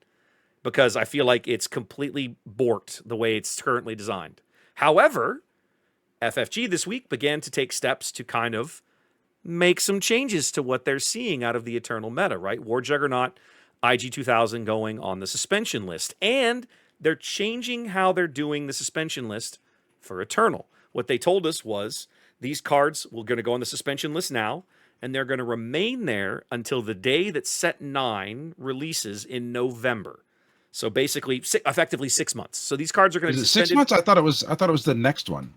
because I feel like it's completely borked the way it's currently designed. However, FFG this week began to take steps to kind of make some changes to what they're seeing out of the Eternal meta, right? War Juggernaut, IG 2000 going on the suspension list. And they're changing how they're doing the suspension list for Eternal. What they told us was these cards were going to go on the suspension list now, and they're going to remain there until the day that Set 9 releases in November. So basically, effectively 6 months. So these cards are going to be suspended.
6 months? I thought it was the next one.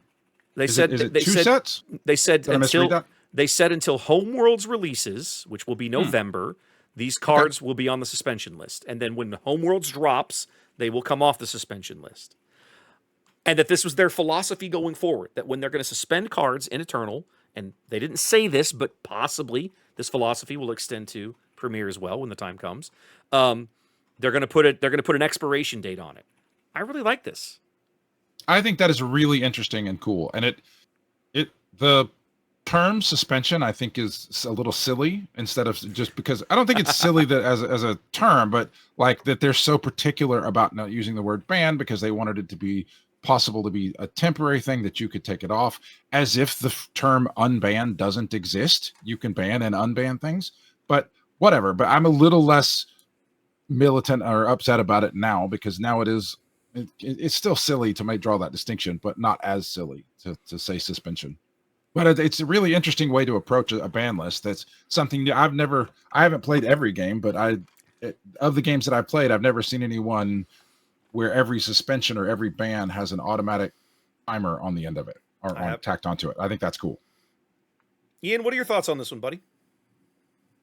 They said
is it
they
two
said,
sets?
They said
Did I misread
until
that?
they said until Homeworlds releases, which will be November, these cards will be on the suspension list. And then when Homeworlds drops, they will come off the suspension list. And that this was their philosophy going forward, that when they're going to suspend cards in Eternal, and they didn't say this, but possibly this philosophy will extend to Premier as well when the time comes. They're going to put an expiration date on it. I really like this.
I think that is really interesting and cool. And the term suspension, I think, is a little silly instead of just because I don't think it's silly that as a term, but like that they're so particular about not using the word ban because they wanted it to be possible to be a temporary thing that you could take it off, as if the term unban doesn't exist. You can ban and unban things, but whatever. But I'm a little less militant or upset about it now because now it's still silly to draw that distinction, but not as silly to say suspension. But it's a really interesting way to approach a ban list. That's something I haven't played every game, but of the games that I've played, I've never seen anyone where every suspension or every ban has an automatic timer on the end of it or tacked onto it. I think that's cool.
Ian, what are your thoughts on this one, buddy?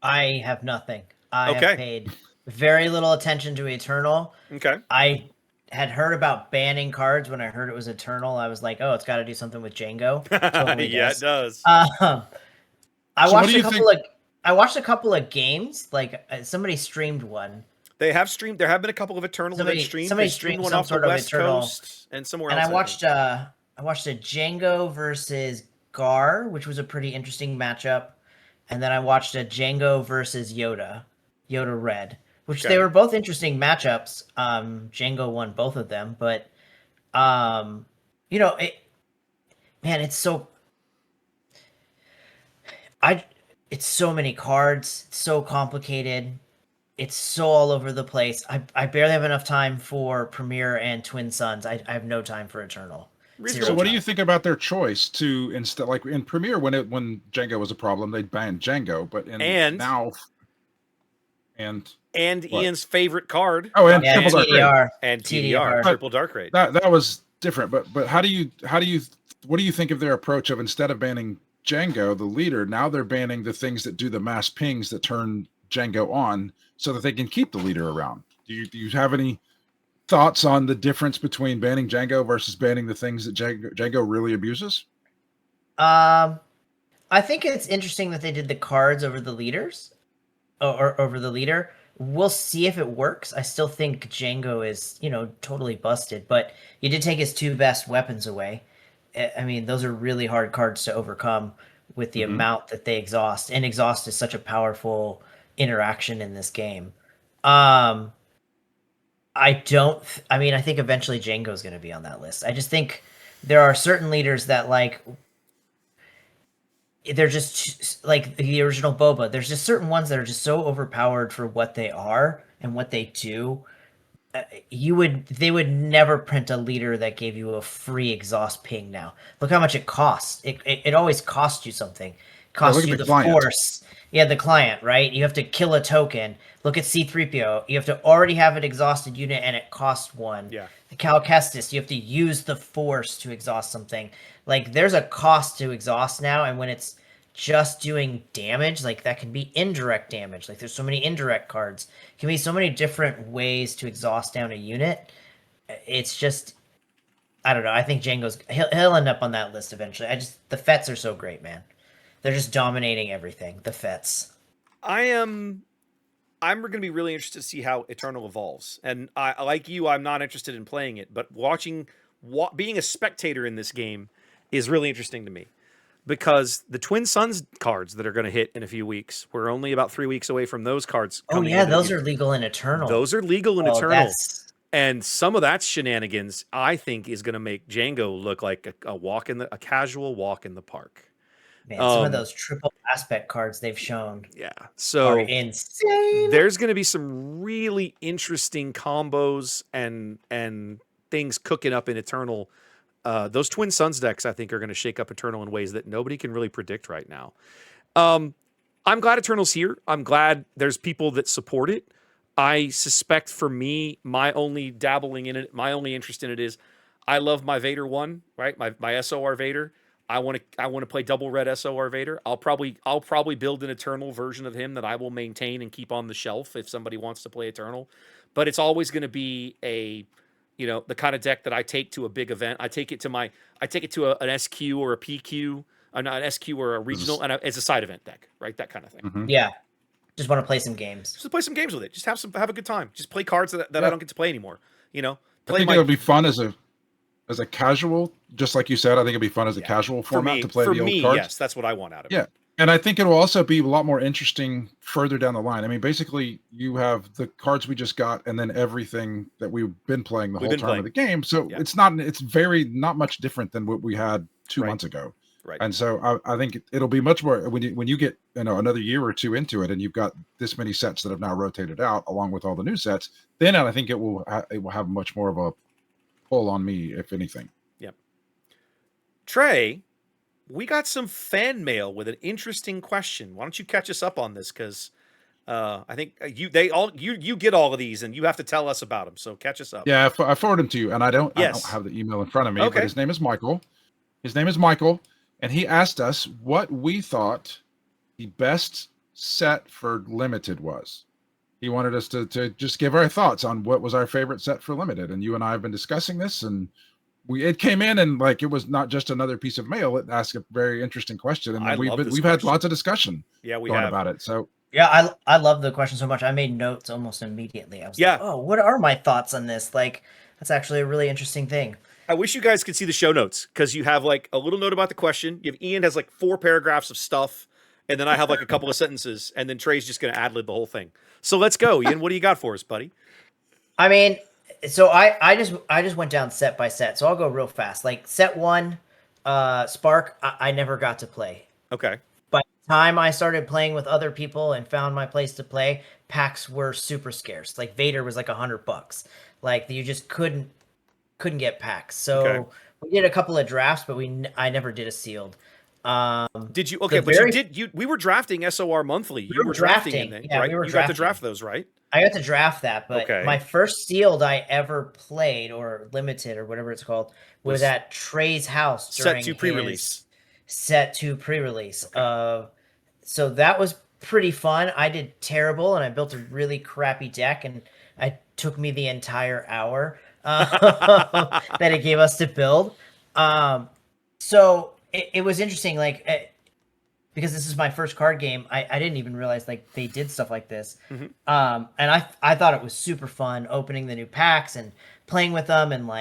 I have nothing. I have paid very little attention to Eternal.
Okay.
I had heard about banning cards when I heard it was Eternal. I was like, oh, it's got to do something with Django. Totally
Yeah, it does.
I watched a couple of games. Like somebody streamed one.
They have streamed. There have been a couple of Eternal that streamed.
Somebody
streamed
streamed
one
some
off
sort
the
of
West
Eternal.
Coast and somewhere
and
else.
I watched a Django versus Gar, which was a pretty interesting matchup. And then I watched a Django versus Yoda Red, which they were both interesting matchups. Django won both of them, but it's so it's so many cards, it's so complicated. It's so all over the place. I barely have enough time for Premier and Twin Suns. I have no time for Eternal.
So what do you think about their choice to instead, like in Premier, when Django was a problem, they banned Django, but now
Ian's favorite card.
Oh, and Triple Dark
TDR.
Raid.
And TDR, Triple Dark Raid.
That was different, but what do you think of their approach of instead of banning Django, the leader, now they're banning the things that do the mass pings that turn Django on so that they can keep the leader around? Do you have any thoughts on the difference between banning Django versus banning the things that Django really abuses?
I think it's interesting that they did the cards over the leaders, or over the leader. We'll see if it works. I still think Django is, totally busted, but you did take his two best weapons away. I mean, those are really hard cards to overcome with the amount that they exhaust, and exhaust is such a powerful interaction in this game. I think eventually Django's going to be on that list. I just think there are certain leaders that they're just like the original Boba. There's just certain ones that are just so overpowered for what they are and what they do. They would never print a leader that gave you a free exhaust ping now. Look how much it costs. It always costs you something. It costs you the force. Yeah, the client, right? You have to kill a token. Look at C-3PO. You have to already have an exhausted unit and it costs one.
Yeah.
The Cal Kestis, you have to use the force to exhaust something. Like, there's a cost to exhaust now, and when it's just doing damage, like, that can be indirect damage. Like, there's so many indirect cards. It can be so many different ways to exhaust down a unit. It's just, I don't know. I think he'll end up on that list eventually. The Fets are so great, man. They're just dominating everything. The Fets.
I'm going to be really interested to see how Eternal evolves. And I like you, I'm not interested in playing it, but being a spectator in this game is really interesting to me because the Twin Suns cards that are going to hit in a few weeks, we're only about 3 weeks away from those cards
Oh
coming
yeah,
into the
those
game.
are legal in Eternal.
Those are legal in
Oh,
Eternal.
that's
And some of that shenanigans, I think, is going to make Django look like a casual walk in the park.
man. Some of those triple aspect cards they've shown
Yeah.
are
So
insane.
there's going to be some really interesting combos and things cooking up in Eternal. Those Twin Suns decks, I think, are going to shake up Eternal in ways that nobody can really predict right now. I'm glad Eternal's here. I'm glad there's people that support it. I suspect for me, my only dabbling in it, my only interest in it is I love my Vader one, right? My SOR Vader. I want to play double red SOR Vader. I'll probably build an Eternal version of him that I will maintain and keep on the shelf if somebody wants to play Eternal. But it's always going to be the kind of deck that I take to a big event. I take it to an SQ or a PQ, not an SQ or a regional, and it's a side event deck, right? That kind of thing.
Mm-hmm.
Yeah, just want to play some games.
Just play some games with it. Just have a good time. Just play cards that I don't get to play anymore.
I think it'll be fun as a casual, just like you said. I think it'd be fun as a casual format to play the old cards.
Yes, that's what I want out of it.
Yeah. And I think it'll also be a lot more interesting further down the line. I mean, basically, you have the cards we just got, and then everything that we've been playing the whole time of the game. So it's not much different than what we had 2 months ago.
Right.
And so I think it'll be much more when you get another year or two into it, and you've got this many sets that have now rotated out along with all the new sets. Then I think it will have much more of a pull on me, if anything.
Yep. Trey, we got some fan mail with an interesting question. Why don't you catch us up on this? Because I think you get all of these, and you have to tell us about them. So catch us up.
Yeah, I forwarded them to you, and I don't have the email in front of me. Okay. But his name is Michael. And he asked us what we thought the best set for Limited was. He wanted us to just give our thoughts on what was our favorite set for Limited. And you and I have been discussing this, and it came in, and it was not just another piece of mail. It asked a very interesting question, and we've had lots of discussion.
Yeah, we
have
about
it. So
yeah, I love the question so much. I made notes almost immediately. I was like, oh, what are my thoughts on this? That's actually a really interesting thing.
I wish you guys could see the show notes because you have a little note about the question. Ian has 4 paragraphs of stuff, and then I have a couple of sentences, and then Trey's just going to ad lib the whole thing. So let's go, Ian. What do you got for us, buddy?
I mean, so I just went down set by set. So I'll go real fast. Set 1, Spark, I never got to play.
Okay.
By the time I started playing with other people and found my place to play, packs were super scarce. Vader was $100. You just couldn't get packs. So we did a couple of drafts, but I never did a sealed.
Did you? Okay, but we were drafting SOR monthly. You were drafting right? You got to draft those, right?
I got to draft that, but my first sealed I ever played, or limited, or whatever it's called, was at Trey's house during
set 2 pre-release.
Set 2 pre-release. So that was pretty fun. I did terrible, and I built a really crappy deck, and it took me the entire hour that it gave us to build. So it was interesting, because this is my first card game. I didn't even realize they did stuff like this. Mm-hmm. And I thought it was super fun opening the new packs and playing with them and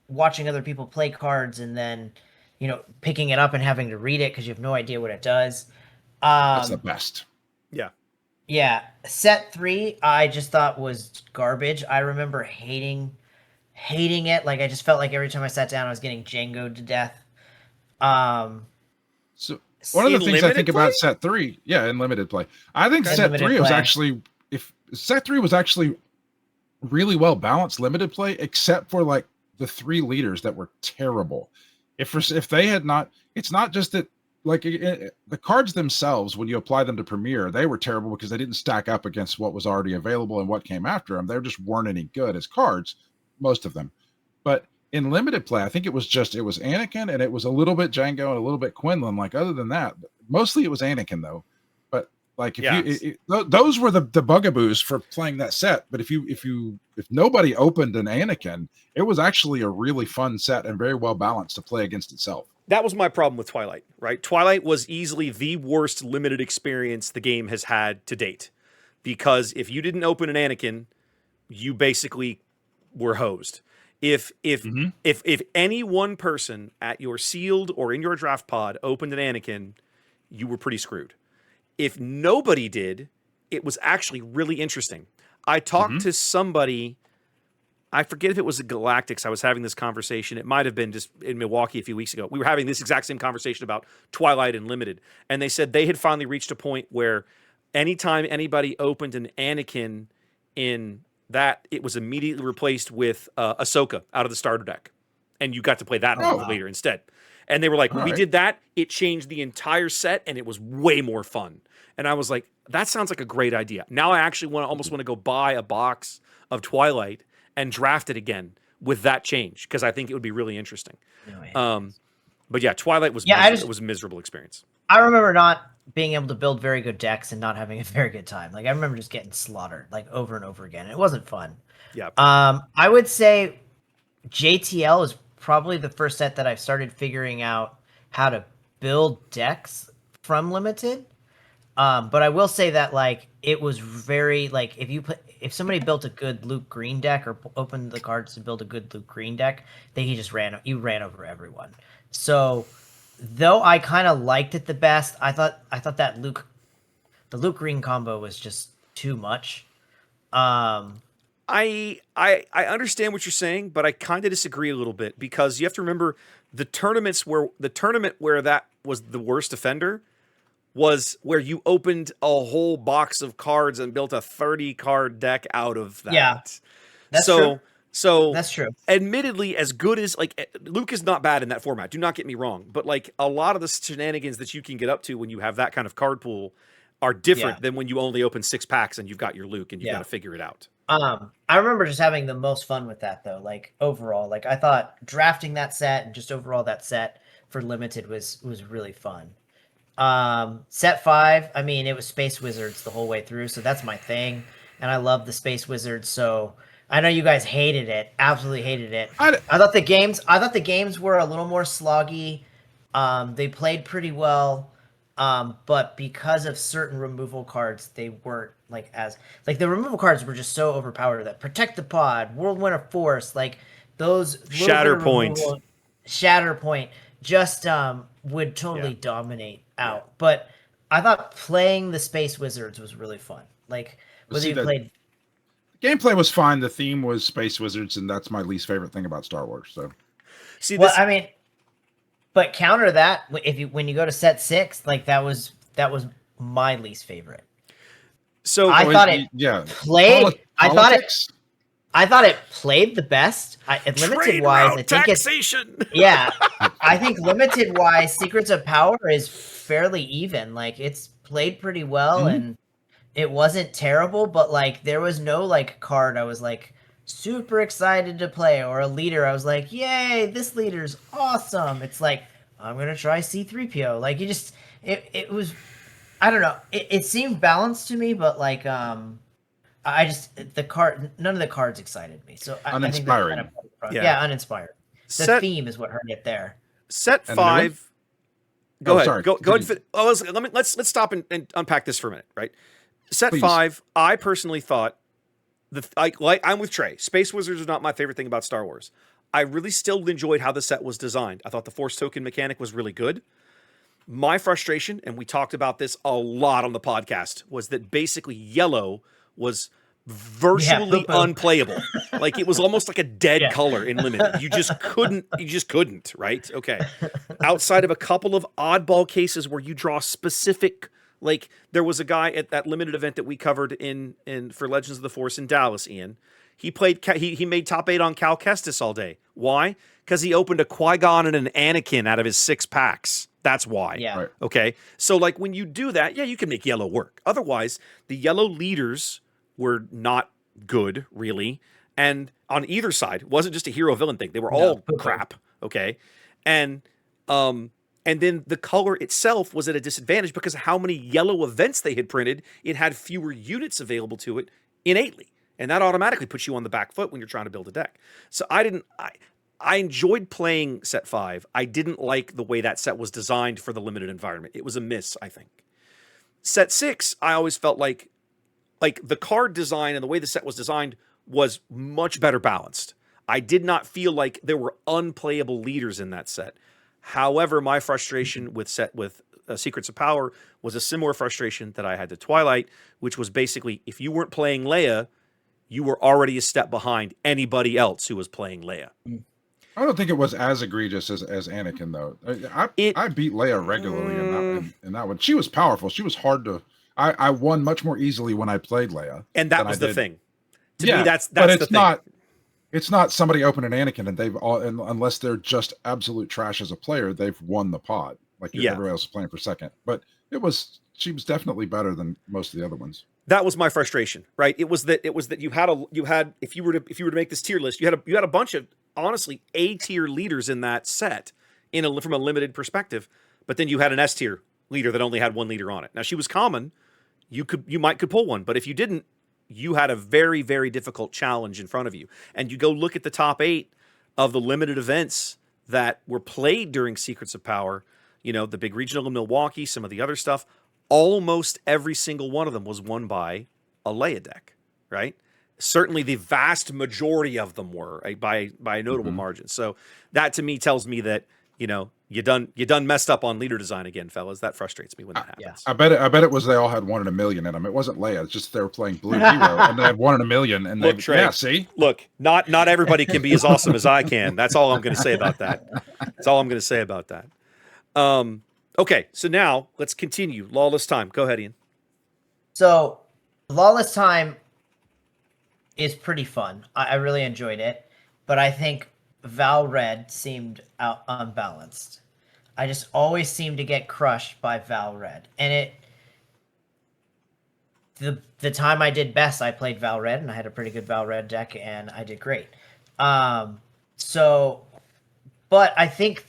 watching other people play cards and then picking it up and having to read it because you have no idea what it does.
That's the best.
Yeah.
Yeah. Set 3 I just thought was garbage. I remember hating it. I just felt like every time I sat down I was getting Django'd to death.
So one of the things I think about set 3, in limited play, I think set 3 was actually, if set 3 was actually really well balanced limited play, except for the 3 leaders that were terrible. If they had not, it's not just that the cards themselves, when you apply them to Premier, they were terrible because they didn't stack up against what was already available and what came after them. They just weren't any good as cards, most of them. But in limited play, I think it was Anakin, and it was a little bit Django and a little bit Quinlan. Other than that, mostly it was Anakin though. But those were the bugaboos for playing that set. But if nobody opened an Anakin, it was actually a really fun set and very well balanced to play against itself.
that was my problem with Twilight, right? Twilight was easily the worst limited experience the game has had to date. Because if you didn't open an Anakin, you basically were hosed. If any one person at your sealed or in your draft pod opened an Anakin, you were pretty screwed. If nobody did, it was actually really interesting. I talked to somebody, I forget if it was the Galactics. I was having this conversation. It might have been just in Milwaukee a few weeks ago. We were having this exact same conversation about Twilight and Limited. And they said they had finally reached a point where anytime anybody opened an Anakin in that, it was immediately replaced with Ahsoka out of the starter deck. And you got to play that later instead. And they were like, we did that. It changed the entire set and it was way more fun. And I was like, that sounds like a great idea. Now I actually almost want to go buy a box of Twilight and draft it again with that change because I think it would be really interesting. But yeah, Twilight was it was a miserable experience.
I remember not being able to build very good decks and not having a very good time. Like I remember just getting slaughtered like over and over again. It wasn't fun.
Yeah.
I would say JTL is probably the first set that I've started figuring out how to build decks from Limited. But I will say that like it was very like if somebody built a good Luke Green deck or opened the cards to build a good Luke Green deck, then you ran over everyone. So though I kind of liked it the best, I thought that the Luke Green combo was just too much.
I understand what you're saying, but I kind of disagree a little bit because you have to remember the tournament where that was the worst offender was where you opened a whole box of cards and built a 30 card deck out of that.
Yeah, that's true.
So
that's true.
Admittedly, as good as like Luke is not bad in that format. Do not get me wrong, but like a lot of the shenanigans that you can get up to when you have that kind of card pool are different than when you only open 6 packs and you've got your Luke and you got to figure it out.
I remember just having the most fun with that though. Like overall, like I thought drafting that set and just overall that set for Limited was really fun. Set 5, I mean, it was Space Wizards the whole way through, so that's my thing. And I love the Space Wizards, so I know you guys hated it, absolutely hated it. I thought the games were a little more sloggy. They played pretty well. But because of certain removal cards, they weren't like the removal cards were just so overpowered that Protect the Pod, Whirlwind Force, like those
Shatterpoint
just would totally dominate out. But I thought playing the Space Wizards was really fun. Like whether you played
gameplay was fine. The theme was Space Wizards, and that's my least favorite thing about Star Wars. So
I mean, but counter that when you go to set 6, like that was my least favorite.
So
I thought it played. I thought it played the best. Limited wise, I think
taxation.
I think Limited wise, Secrets of Power is fairly even. Like it's played pretty well, and it wasn't terrible. But like there was no like card I was like super excited to play, or a leader I was like, yay, this leader's awesome. It's like I'm gonna try C-3PO. Like it was, I don't know. It seemed balanced to me, but like I just none of the cards excited me. So
uninspiring.
I think uninspired. The theme is what hurt it there.
Set 5. Go ahead. Sorry. Go ahead. Let's stop and unpack this for a minute, right? Set 5. I personally thought I'm with Trey. Space Wizards is not my favorite thing about Star Wars. I really still enjoyed how the set was designed. I thought the Force Token mechanic was really good. My frustration, and we talked about this a lot on the podcast, was that basically yellow was virtually unplayable. Like it was almost like a dead color in Limited. You just couldn't, right? Okay. Outside of a couple of oddball cases where you draw specific, like there was a guy at that Limited event that we covered in for Legends of the Force in Dallas, Ian. He made top 8 on Cal Kestis all day. Why? Because he opened a Qui-Gon and an Anakin out of his 6 packs. That's why.
Yeah.
Right.
Okay. So like when you do that, you can make yellow work. Otherwise, the yellow leaders were not good, really. And on either side, it wasn't just a hero villain thing. They were all crap. Okay. And then the color itself was at a disadvantage because of how many yellow events they had printed. It had fewer units available to it innately. And that automatically puts you on the back foot when you're trying to build a deck. So I enjoyed playing set 5. I didn't like the way that set was designed for the limited environment. It was a miss, I think. Set 6, I always felt like the card design and the way the set was designed was much better balanced. I did not feel like there were unplayable leaders in that set. However, my frustration with Secrets of Power was a similar frustration that I had to Twilight, which was basically if you weren't playing Leia, you were already a step behind anybody else who was playing Leia.
I don't think it was as egregious as Anakin though. I beat Leia regularly in that one. She was powerful. She was hard to. I won much more easily when I played Leia,
and that was the thing. To
me,
that's
but it's
the thing.
not. It's not somebody opening Anakin and they've all, unless they're just absolute trash as a player, they've won the pod. Like everybody else is playing for second. But she was definitely better than most of the other ones.
That was my frustration, right? It was that you had if you were to make this tier list, you had a bunch of honestly A tier leaders in that set from a limited perspective, but then you had an S tier leader that only had one leader on it. Now she was common, you might pull one, but if you didn't, you had a very, very difficult challenge in front of you. And you go look at the top 8 of the limited events that were played during Secrets of Power, the big regional in Milwaukee, some of the other stuff, almost every single one of them was won by a Leia deck, right? Certainly the vast majority of them were by a notable margin. So that to me tells me that, you done messed up on leader design again, fellas. That frustrates me when that happens.
I bet it was they all had 1 in a million in them. It wasn't Leia. It's just they were playing Blue Hero and they had 1 in a million. And
look, Trey,
see,
look, not everybody can be as awesome as I can. That's all I'm going to say about that. That's all I'm going to say about that. Okay, so now let's continue. Lawless Time. Go ahead, Ian.
So, Lawless Time is pretty fun. I really enjoyed it, but I think Val Red seemed unbalanced. I just always seem to get crushed by Val Red. And the time I did best, I played Val Red, and I had a pretty good Val Red deck, and I did great. But I think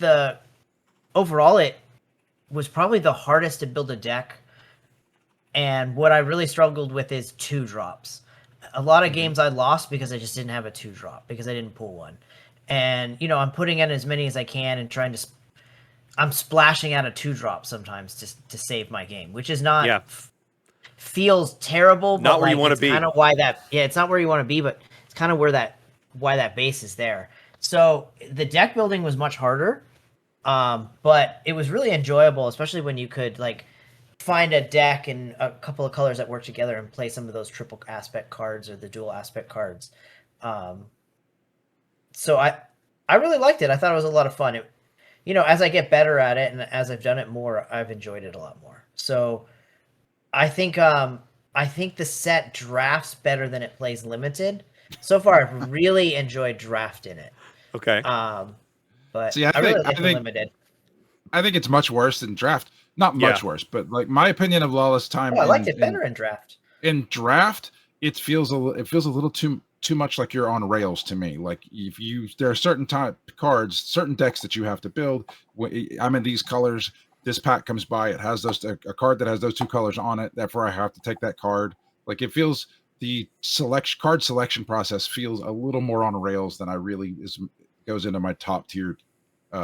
overall it was probably the hardest to build a deck. And what I really struggled with is 2-drops. A lot of games I lost because I just didn't have a 2-drop, because I didn't pull one. And, I'm putting in as many as I can and I'm splashing out a 2-drop sometimes to save my game, which is not, feels terrible.
Not where you want to be.
Kind of why it's not where you want to be, but it's kind of why that base is there. So the deck building was much harder, but it was really enjoyable, especially when you could find a deck and a couple of colors that work together and play some of those triple aspect cards or the dual aspect cards. So I really liked it. I thought it was a lot of fun. As I get better at it and as I've done it more, I've enjoyed it a lot more. So I think the set drafts better than it plays limited. So far, I've really enjoyed draft in it.
Okay.
But
see,
I really like the limited.
I think it's much worse than draft. Not much worse, but my opinion of Lawless Time.
I liked it better in draft.
In draft, it feels a little too much like you're on rails to me. Like there are certain cards, certain decks that you have to build. I'm in these colors. This pack comes by. It has a card that has those 2 colors on it. Therefore, I have to take that card. Like it feels the card selection process feels a little more on rails than I really goes into my top tier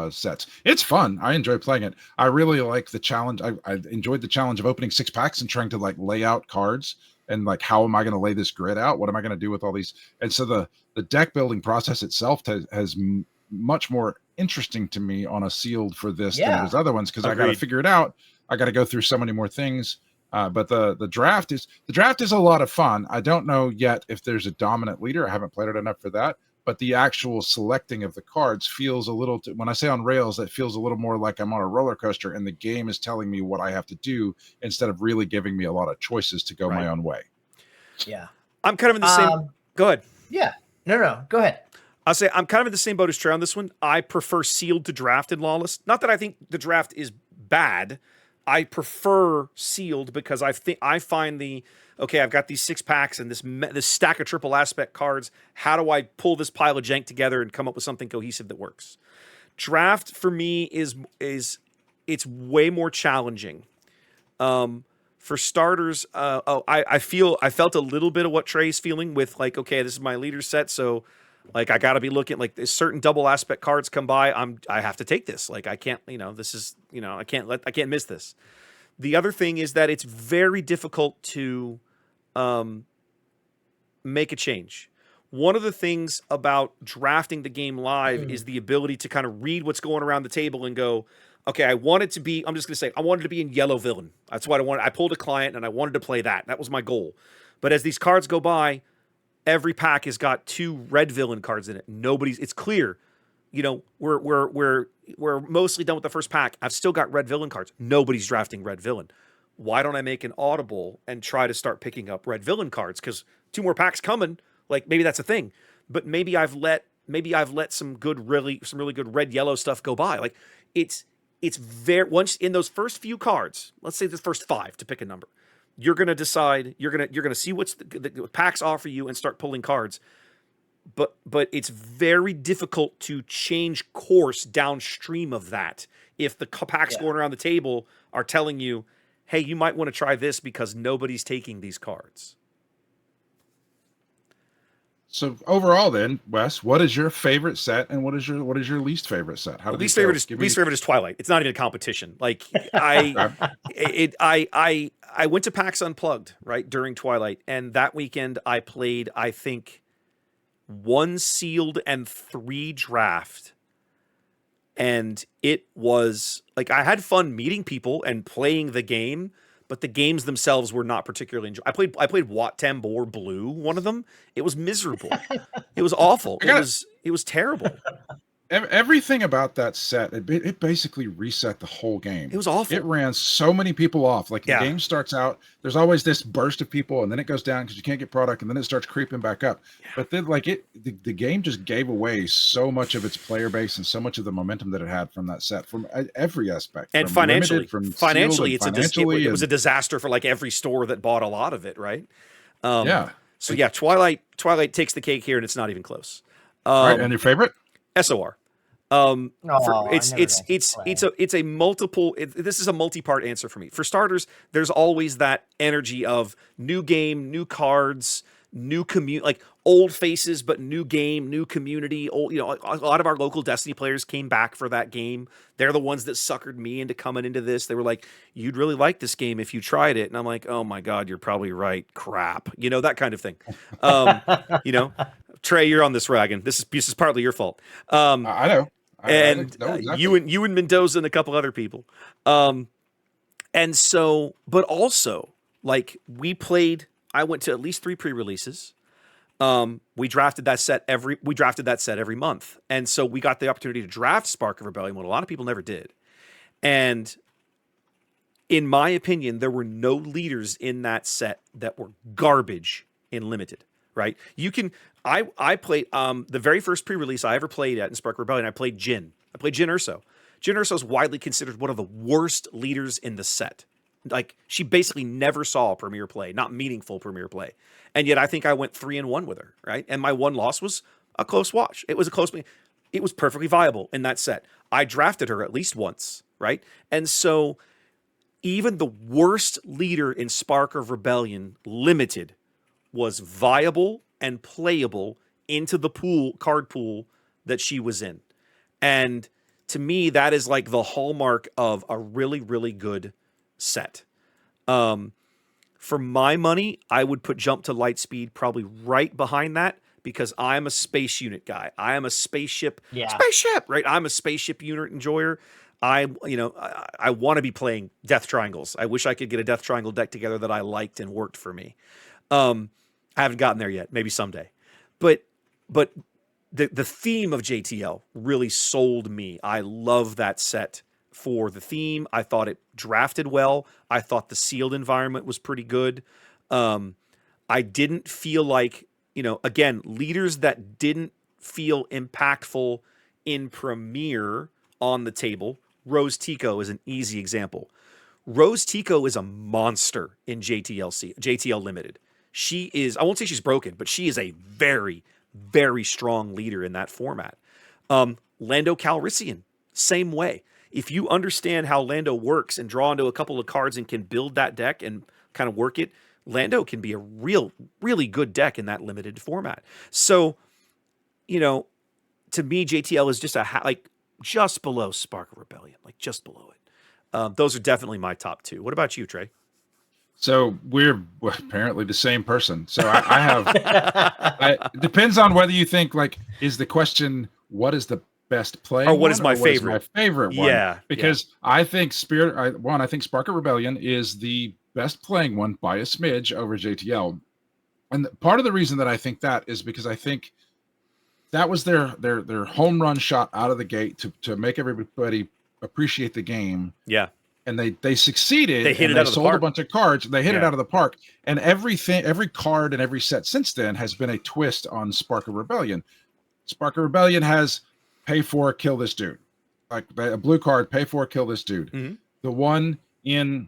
sets. It's fun. I enjoy playing it. I really like the challenge. I enjoyed the challenge of opening 6 packs and trying to lay out cards and how am I going to lay this grid out? What am I going to do with all these? And so the deck building process itself has much more interesting to me on a sealed for this than it is other ones, because I got to figure it out. I got to go through so many more things. But the draft is a lot of fun. I don't know yet if there's a dominant leader. I haven't played it enough for that. But the actual selecting of the cards feels a little, when I say on rails, it feels a little more like I'm on a roller coaster and the game is telling me what I have to do instead of really giving me a lot of choices to go my own way.
Yeah.
I'm kind of in the same. Go ahead.
Yeah. No. Go ahead.
I'll say I'm kind of in the same boat as Trey on this one. I prefer sealed to draft in Lawless. Not that I think the draft is bad. I prefer sealed because I find I've got these 6 packs and this stack of triple aspect cards. How do I pull this pile of jank together and come up with something cohesive that works? Draft for me is it's way more challenging. For starters, I felt a little bit of what Trey's feeling with okay, this is my leader set, so Like I got to be looking like there's certain double aspect cards come by. I have to take this. Like I can't, this is, I can't miss this. The other thing is that it's very difficult to make a change. One of the things about drafting the game live is the ability to kind of read what's going around the table and go, okay, I want it to be, I'm just going to say, I wanted to be in yellow villain. That's what I wanted. I pulled a client and I wanted to play that. That was my goal. But as these cards go by, every pack has got 2 red villain cards in it. It's clear, we're mostly done with the first pack. I've still got red villain cards. Nobody's drafting red villain. Why don't I make an audible and try to start picking up red villain cards? Because 2 more packs coming. Like maybe that's a thing, but maybe I've let some really good red yellow stuff go by. Like it's very, once in those first few cards, let's say the first 5 to pick a number, you're going to decide, you're going to see what's the packs offer you and start pulling cards. But it's very difficult to change course downstream of that. If the packs going around the table are telling you, hey, you might want to try this because nobody's taking these cards.
So overall, then, Wes, what is your favorite set, and what is your least favorite set?
Least favorite is Twilight. It's not even a competition. Like I went to PAX Unplugged right during Twilight, and that weekend I played, I think, 1 sealed and 3 draft, and it was like I had fun meeting people and playing the game. But the games themselves were not particularly enjoyable. I played Wat Tambor Blue, one of them. It was miserable. It was awful. It was terrible.
Everything about that set, it basically reset the whole game.
It was awful.
It ran so many people off. Like the game starts out, there's always this burst of people, and then it goes down because you can't get product, and then it starts creeping back up. Yeah. But then, like the game just gave away so much of its player base and so much of the momentum that it had from that set, from every aspect.
And
from
financially,
limited,
it was a disaster for like every store that bought a lot of it, right? So Twilight takes the cake here, and it's not even close.
All right, and your favorite?
SOR. This is a multi-part answer for me. For starters, there's always that energy of new game, new cards, new community, like old faces, but new game, new community. A lot of our local Destiny players came back for that game. They're the ones that suckered me into coming into this. They were like, you'd really like this game if you tried it. And I'm like, oh my God, you're probably right. Crap. That kind of thing. Trey, you're on this wagon. This is partly your fault.
I know.
I know exactly. you and Mendoza and a couple other people. And so, but also, like I went to at least 3 pre-releases. We drafted that set every month. And so we got the opportunity to draft Spark of Rebellion, what a lot of people never did. And in my opinion, there were no leaders in that set that were garbage in Limited. Right? I played the very first pre-release I ever played at in Spark Rebellion. I played Jin. I played Jin Urso. Jin Urso is widely considered one of the worst leaders in the set. Like she basically never saw a premiere play, not meaningful premiere play. And yet I think I went 3-1 with her, right? And my one loss was a close watch. It was it was perfectly viable in that set. I drafted her at least once, right? And so even the worst leader in Spark of Rebellion Limited was viable and playable into the card pool that she was in. And to me, that is like the hallmark of a really, really good set. For my money, I would put Jump to Lightspeed probably right behind that because I'm a space unit guy. I am a spaceship, right? I'm a spaceship unit enjoyer. I want to be playing Death Triangles. I wish I could get a Death Triangle deck together that I liked and worked for me. I haven't gotten there yet. Maybe someday. But the theme of JTL really sold me. I love that set for the theme. I thought it drafted well. I thought the sealed environment was pretty good. I didn't feel like, again, leaders that didn't feel impactful in Premiere on the table. Rose Tico is an easy example. Rose Tico is a monster in JTL Limited. She is, I won't say she's broken, but she is a very, very strong leader in that format. Lando Calrissian, same way. If you understand how Lando works and draw into a couple of cards and can build that deck and kind of work it, Lando can be a really good deck in that limited format. So you know, to me, JTL is just like just below Spark of Rebellion, like just below it. Those are definitely my top two. What about you, Trey?
So we're apparently the same person. So I have. It depends on whether you think like is the question what is the best playing
Or what is
one,
my
or what is
favorite?
my favorite one?
Yeah,
Because I think I think Spark of Rebellion is the best playing one by a smidge over JTL. And part of the reason that I think that is because I think that was their home run shot out of the gate to make everybody appreciate the game.
Yeah.
And they succeeded.
They hit
and
it out
they
of the
sold a
park.
bunch of cards. They hit it
Yeah.
out of the park. And every card and every set since then has been a twist on Spark of Rebellion. Spark of Rebellion has pay for, kill this dude. Like a blue card, pay for, kill this dude.
Mm-hmm.
The one in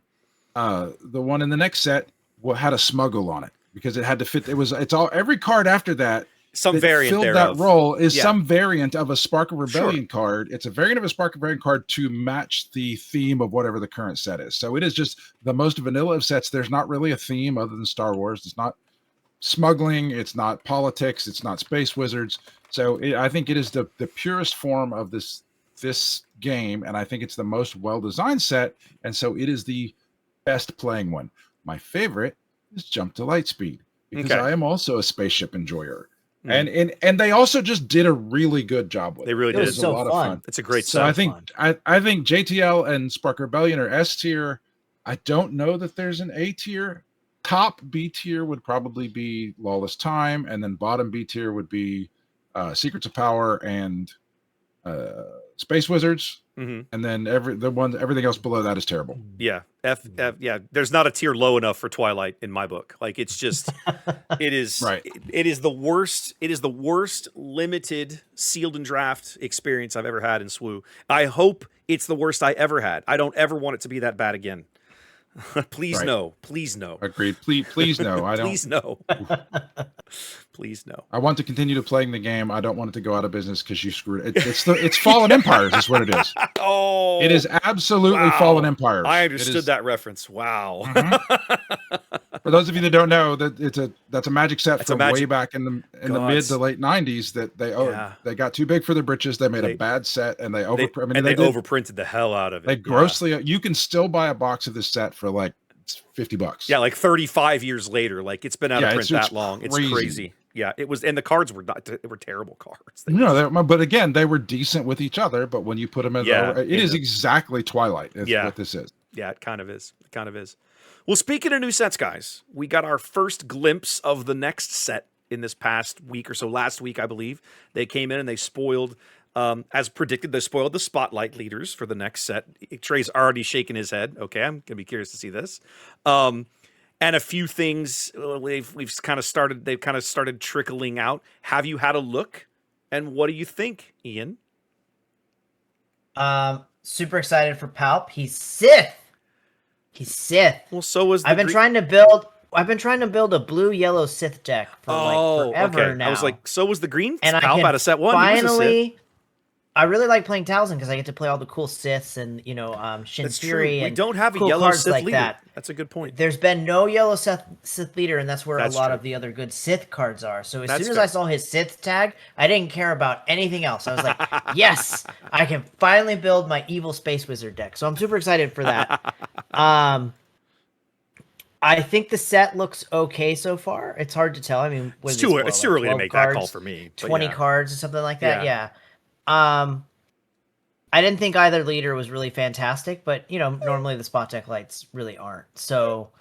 the next set had a smuggle on it because it had to fit. It's all every card after that.
Some variant
filled
thereof.
that role is
Yeah.
some variant of a Spark of Rebellion card. It's a variant of a Spark of Rebellion card to match the theme of whatever the current set is. So it is just the most vanilla of sets. There's not really a theme other than Star Wars. It's not smuggling. It's not politics. It's not space wizards. So I think it is the purest form of this game, and I think it's the most well-designed set, and so it is the best playing one. My favorite is Jump to Lightspeed because I am also a spaceship enjoyer. And they also just did a really good job with it.
They really did.
It was so fun.
It's a great
So
set.
I think JTL and Spark Rebellion are S tier. I don't know that there's an A tier. Top B tier would probably be Lawless Time, and then bottom B tier would be Secrets of Power and Space Wizards.
Mm-hmm.
And then everything else below that is terrible.
Yeah. Yeah. There's not a tier low enough for Twilight in my book. Like it's just it is
Right.
It is the worst. It is the worst limited sealed and draft experience I've ever had in SWU. I hope it's the worst I ever had. I don't ever want it to be that bad again. Please no. Please no.
Agreed. Please no. I don't.
Please no. Please no.
I want to continue to playing the game. I don't want it to go out of business because you screwed it. It's Fallen Empires is what it is.
Oh,
it is absolutely Fallen Empires.
I understood that reference. Wow.
For those of you that don't know, that's a Magic set from way back in the mid to late '90s that they got too big for their britches. They made a bad set and they
overprinted the hell out of it.
They grossly. You can still buy a box of this set for like $50.
Yeah, like 35 years later. Like it's been out of print
it's
that long. It's crazy. Yeah, it was, and the cards were terrible cards.
But again, they were decent with each other. But when you put them in, it is exactly Twilight. Is what this is.
Yeah, it kind of is. It kind of is. Well, speaking of new sets, guys, we got our first glimpse of the next set in this past week or so. Last week, I believe, they came in and they spoiled, as predicted, they spoiled the Spotlight leaders for the next set. Trey's already shaking his head. Okay, I'm gonna be curious to see this. And a few things they've kind of started trickling out. Have you had a look? And what do you think, Ian?
Super excited for Palp. He's Sith.
Well, so was
I've been trying to build a blue yellow Sith deck for forever now.
I was like, so was the green
and
Palp out of set one.
Finally, I really like playing Talzin because I get to play all the cool Siths and Shin Fury.
We don't have a
cool
yellow Sith
like
leader.
that.
That's a good point.
There's been no yellow Sith leader, and that's where a lot of the other good Sith cards are. So as soon as I saw his Sith tag, I didn't care about anything else. I was like, yes, I can finally build my evil Space Wizard deck. So I'm super excited for that. I think the set looks okay so far. It's hard to tell. I mean,
it's too early to make that call for me.
20 cards or something like that. Yeah. I didn't think either leader was really fantastic, but normally the spot deck lights really aren't. So,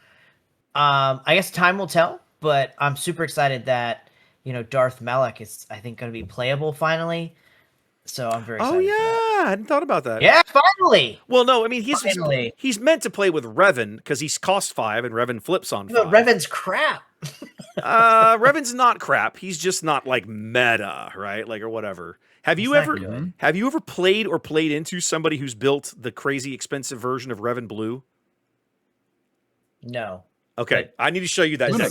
I guess time will tell. But I'm super excited that Darth Malak is, I think, going to be playable finally. So I'm very excited.
Oh yeah, I hadn't thought about that.
Yeah, finally.
Well, no, I mean he's meant to play with Revan because he's cost 5 and Revan flips on 5.
But Revan's crap.
Revan's not crap. He's just not like meta, right? Like or whatever. Have you ever played or played into somebody who's built the crazy expensive version of Revan Blue?
No.
Okay, I need to show you that deck.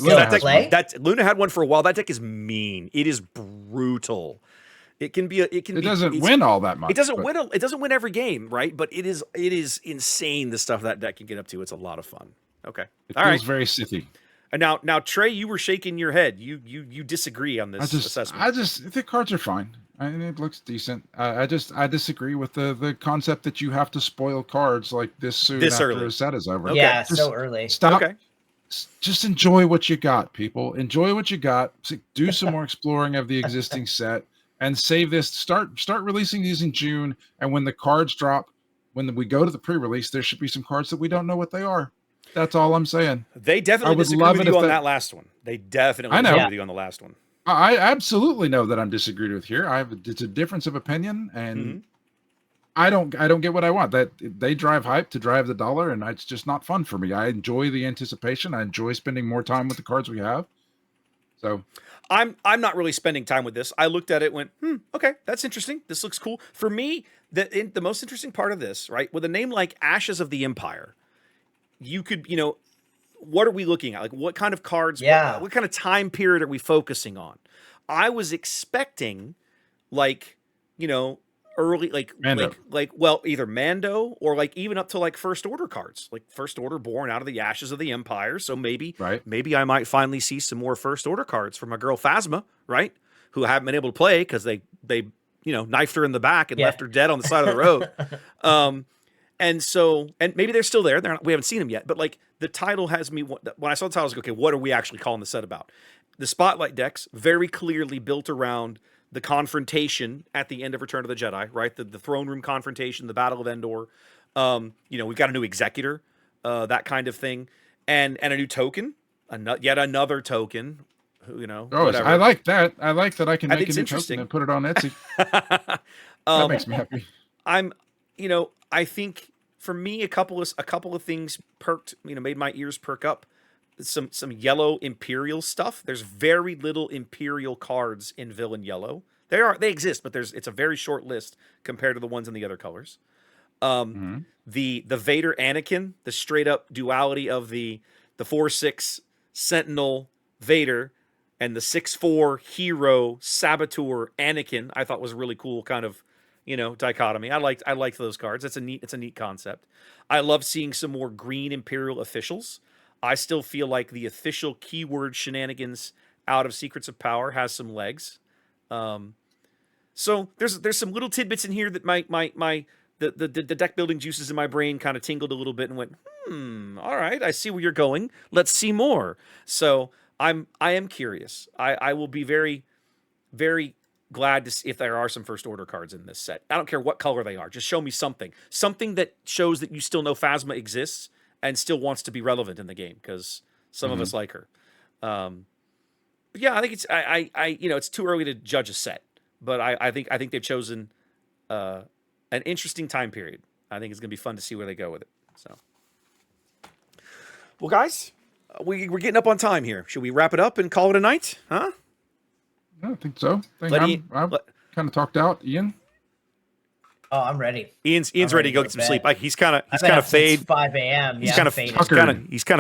Luna had one for a while. That deck is mean. It is brutal. It doesn't
win all that much.
It doesn't win. It doesn't win every game, right? But it is insane the stuff that deck can get up to. It's a lot of fun. Okay,
it feels very Sithy.
And now, Trey, you were shaking your head. You disagree on this assessment.
The cards are fine. It looks decent. I disagree with the concept that you have to spoil cards like this soon after
early.
a set is over.
Okay.
Yeah,
Just
so early.
Stop.
Okay.
Just enjoy what you got, people. Enjoy what you got. Do some more exploring of the existing set and save this. Start releasing these in June. And when the cards drop, when we go to the pre-release, there should be some cards that we don't know what they are. That's all I'm saying.
They definitely disagree with you on that last one. They definitely disagree with you on the last one.
I absolutely know that I'm disagreed with here. It's a difference of opinion, and I don't get what I want. That they drive hype to drive the dollar, and it's just not fun for me. I enjoy the anticipation. I enjoy spending more time with the cards we have. So
I'm not really spending time with this. I looked at it, went, okay, that's interesting. This looks cool. For me, the most interesting part of this, right, with a name like Ashes of the Empire, you could, what are we looking at? Like, what kind of cards?
Yeah.
What kind of time period are we focusing on? I was expecting, early,
Mando.
well, either Mando or even up to First Order cards, like First Order born out of the ashes of the Empire. So maybe I might finally see some more First Order cards from my girl Phasma, right? Who I haven't been able to play because they knifed her in the back and left her dead on the side of the road. And maybe they're still there. We haven't seen them yet, but the title has me. When I saw the title, I was like, okay, what are we actually calling the set about? The Spotlight decks very clearly built around the confrontation at the end of Return of the Jedi, right? The throne room confrontation, the Battle of Endor. We've got a new executor, that kind of thing, and a new token, yet another token. Whatever.
I like that. I like that I can
I
make
think
a
it's
new token and put it on Etsy. That makes me happy.
I think for me, a couple of things perked, made my ears perk up. Some yellow Imperial stuff. There's very little Imperial cards in Villain Yellow. They exist, but it's a very short list compared to the ones in the other colors. The Vader Anakin, the straight up duality of the 4/6 Sentinel Vader and the 6/4 hero Saboteur Anakin, I thought was a really cool kind of dichotomy. I liked those cards. It's a neat concept. I love seeing some more green Imperial officials. I still feel like the official keyword shenanigans out of Secrets of Power has some legs. So there's some little tidbits in here that the deck building juices in my brain kind of tingled a little bit and went, all right, I see where you're going. Let's see more. So I am curious. I will be very, very glad to see if there are some First Order cards in this set. I don't care what color they are. Just show me something that shows that you still know Phasma exists and still wants to be relevant in the game, because some of us like her. But yeah, I think it's too early to judge a set, but I think they've chosen an interesting time period. I think it's going to be fun to see where they go with it. So, well, guys, we're getting up on time here. Should we wrap it up and call it a night? Huh?
I don't think so. I'm kind of talked out. Ian?
Oh, I'm ready.
Ian's ready to go get some sleep. He's kind of fade.
5 a.m.
He's kind of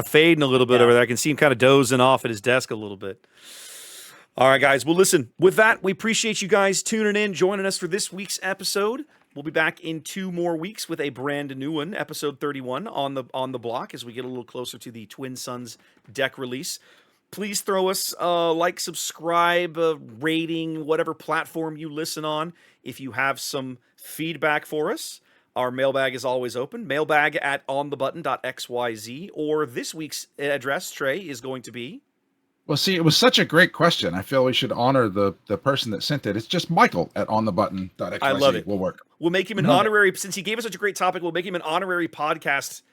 fading a little bit over there. I can see him kind of dozing off at his desk a little bit. All right, guys. Well, listen, with that, we appreciate you guys tuning in, joining us for this week's episode. We'll be back in 2 more weeks with a brand new one, episode 31 on the block, as we get a little closer to the Twin Suns deck release. Please throw us a subscribe, rating, whatever platform you listen on. If you have some feedback for us, our mailbag is always open. Mailbag at onthebutton.xyz, or this week's address, Trey, is going to be...
Well, see, it was such a great question. I feel we should honor the person that sent it. It's just Michael at onthebutton.xyz.
I love it.
Will work.
We'll make him an honorary, since he gave us such a great topic, we'll make him an honorary podcast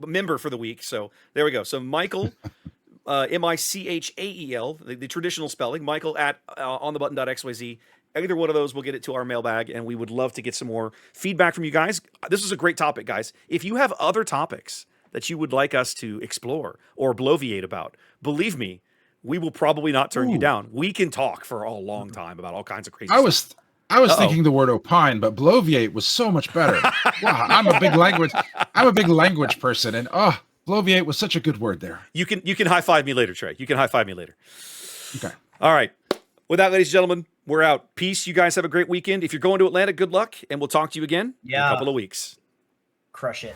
member for the week. So there we go. So Michael... Michael, the traditional spelling, Michael at onthebutton.xyz. Either one of those will get it to our mailbag, and we would love to get some more feedback from you guys. This was a great topic, guys. If you have other topics that you would like us to explore or bloviate about, believe me, we will probably not turn you down. We can talk for a long time about all kinds of crazy stuff.
I was thinking the word opine, but bloviate was so much better. Wow, I'm a big language person, and bloviate was such a good word there.
You can high five me later, Trey. You can high five me later.
Okay.
All right. With that, ladies and gentlemen, we're out. Peace. You guys have a great weekend. If you're going to Atlanta, good luck, and we'll talk to you again in a couple of weeks.
Crush it.